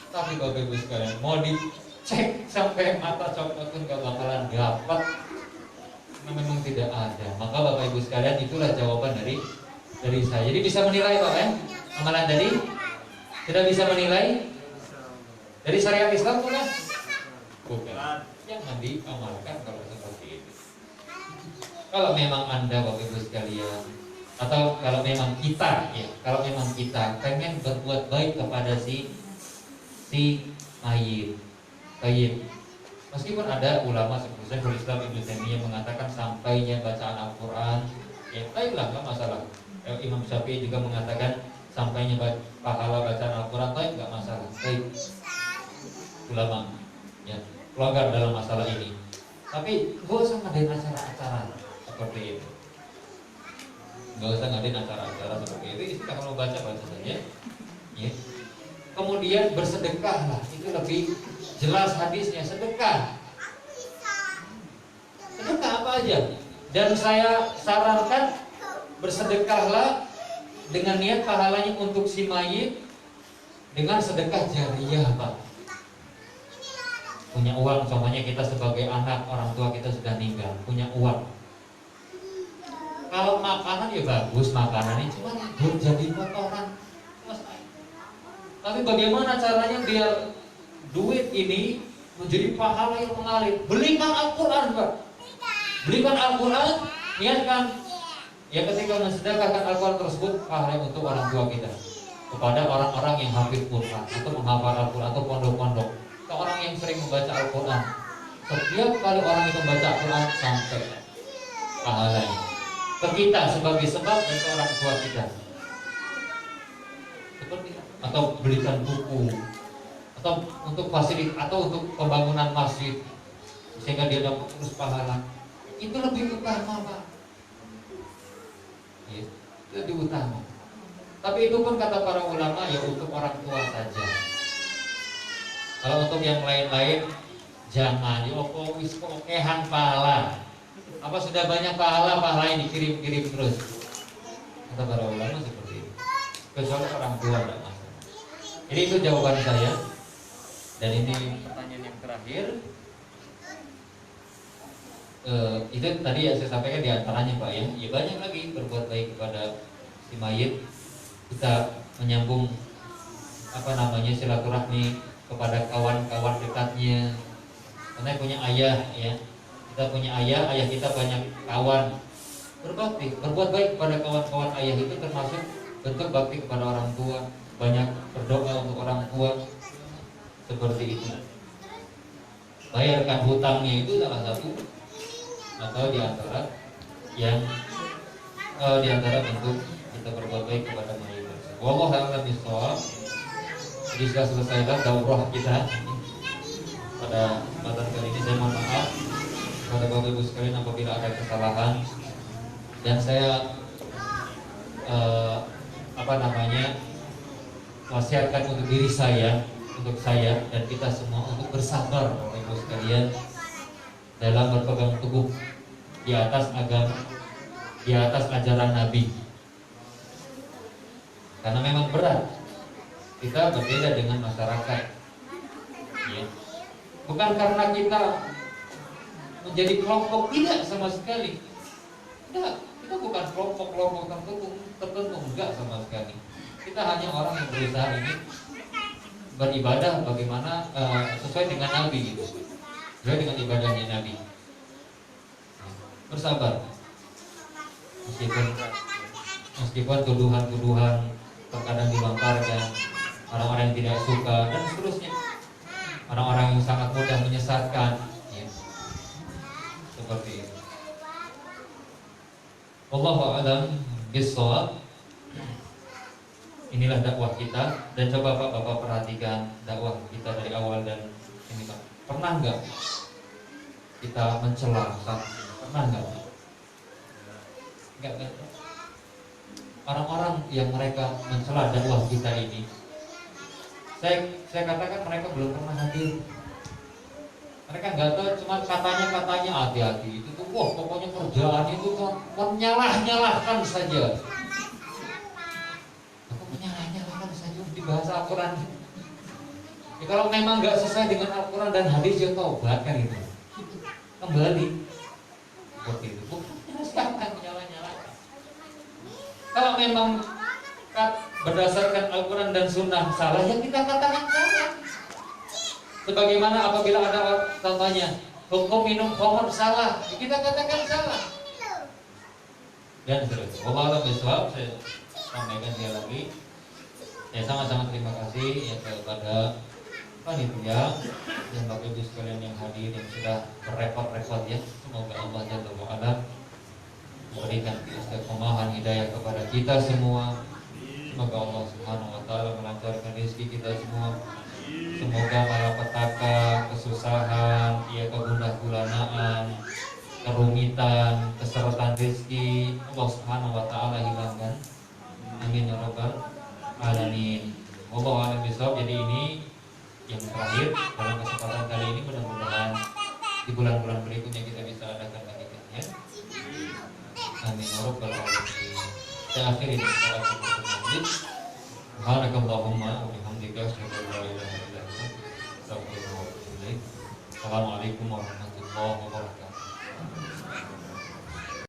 Tapi Bapak Ibu sekalian, mau dicek sampai mata coklat pun gak bakalan dapat, memang tidak ada. Maka Bapak Ibu sekalian, itulah jawaban dari saya. Jadi bisa menilai Pak ya, amalan tadi sudah bisa menilai dari syariat Islam bukan? Bukan. Jangan diamalkan kalau seperti itu. Kalau memang Anda Bapak Ibu sekalian, atau kalau memang kita pengen berbuat baik kepada si mayit. Meskipun ada ulama seperti Syekhul Islam Ibnu Taimiyah mengatakan sampainya bacaan Al-Quran, ya baiklah, nggak masalah. Imam Syafi'i juga mengatakan sampainya pahala bacaan Al-Quran, baik, nggak masalah. Baik, ulama ya pelonggar dalam masalah ini. Tapi nggak usah ngadain acara-acara seperti itu. Nggak usah ngadain acara-acara seperti itu. Kita kalau baca saja. Ya. Kemudian bersedekah lah, itu jelas hadisnya, sedekah. Sedekah apa aja. Dan saya sarankan bersedekahlah dengan niat pahalanya untuk si mayit dengan sedekah jariyah, Pak. Punya uang, contohnya kita sebagai anak, orang tua kita sudah meninggal, punya uang. Kalau makanan ya bagus makanannya, cuma jadi kotoran. Tapi bagaimana caranya biar duit ini menjadi pahala yang mengalir? Belikan Al-Quran, Pak. Belikan Al-Quran, niatkan ya ketika mensedekahkan Al-Quran tersebut pahala untuk orang tua kita, kepada orang-orang yang hafid Quran atau menghafal Al-Quran atau pondok-pondok, atau orang yang sering membaca Al-Quran. Setiap kali orang itu membaca Al-Quran sampai pahalanya ke kita sebagai sebab dan ke orang tua kita. Seperti atau belikan buku atau untuk fasilitas atau untuk pembangunan masjid sehingga dia dapat terus pahala. Itu lebih utama, Pak. Ya, itu lebih utama. Tapi itu pun kata para ulama ya untuk orang tua saja. Kalau untuk yang lain-lain jangan. Ya wis kokehan pahala. Apa sudah banyak pahala yang dikirim-kirim terus? Kata para ulama seperti itu. Kecuali orang tua tidak masalah. Jadi itu jawaban saya. Dan ini pertanyaan yang terakhir. Itu tadi yang saya sampaikan di antaranya, Pak ya. Ya banyak lagi berbuat baik kepada si mayit. Kita menyambung silaturahmi kepada kawan-kawan dekatnya. Karena punya ayah ya. Kita punya ayah kita banyak kawan. Berbakti, berbuat baik kepada kawan-kawan ayah itu termasuk bentuk bakti kepada orang tua. Banyak berdoa untuk orang tua. Seperti itu. Bayarkan hutangnya itu salah satu atau diantara bentuk kita berbuat baik kepada mayit. Wallahu a'lam bishawab. Jadi sudah selesailah daurah kita pada kesempatan kali ini. Saya mohon maaf kepada Bapak Ibu sekalian apabila ada kesalahan, dan saya wasiatkan untuk diri saya, untuk saya dan kita semua untuk bersabar Bapak Ibu sekalian dalam berpegang teguh di atas agama, di atas ajaran Nabi. Karena memang berat. Kita berbeda dengan masyarakat. Ya. Bukan karena kita menjadi kelompok, tidak sama sekali. Tidak, kita bukan kelompok-kelompok tertentu, enggak sama sekali. Kita hanya orang yang berusaha ini beribadah bagaimana sesuai dengan Nabi gitu. Sesuai dengan ibadahnya Nabi. Bersabar. Meskipun tuduhan-tuduhan terkadang dilontarkan, orang-orang yang tidak suka dan seterusnya, orang-orang yang sangat mudah menyesatkan ya. Seperti itu. Wallahu a'lam bishawab. Inilah dakwah kita. Dan coba Bapak perhatikan dakwah kita dari awal dan ini Pak. Pernah enggak kita mencela? Pernah enggak? Enggak kan? Orang-orang yang mereka mencela dakwah kita ini, saya katakan mereka belum pernah hadir. Mereka nggak tahu, cuma katanya hati-hati itu tuh, wah pokoknya kerjaan itu tuh menyalah-nyalahkan saja. Aku menyalah-nyalahkan saja di bahasa Al-Quran. Ya, kalau memang nggak sesuai dengan Al-Quran dan hadis ya taubat kan itu. Kembali seperti itu. Bukan siapa yang menyalah-nyalahkan. Kalau memang berdasarkan Al-Quran dan Sunnah salah, ya kita katakan salah. Sebagaimana apabila ada contohnya hukum minum khamr salah, ya kita katakan salah. Dan seterusnya. Wallahu a'lam bishawab. Saya sampaikan sekali lagi. Saya sangat-sangat terima kasih ya kepada panitia dan Bapak Ibu sekalian yang hadir yang sudah berrepot-repot ya. Semoga Allah Jalla wa Ala memberikan istiqomahan hidayah kepada kita semua. Semoga Allah Subhanahu wa taala melancarkan rezeki kita semua. Semoga malapetaka, kesusahan, ya kegundah-gulanaan, kerumitan, keseretan rezeki Allah Subhanahu wa taala hilangkan. Amin ya rabbal alamin. Wallahu a'lam bishawab. Jadi ini yang terakhir dalam kesempatan kali ini. Mudah-mudahan di bulan-bulan berikutnya kita bisa adakan lagi kajian. Amin ya rabbal alamin. Kita akhiri dengan salat berikutnya. Subhanakallahumma wa bihamdika asyhadu an la ilaha illa anta astaghfiruka wa atubu ilaik. Assalamualaikum warahmatullahi wabarakatuh.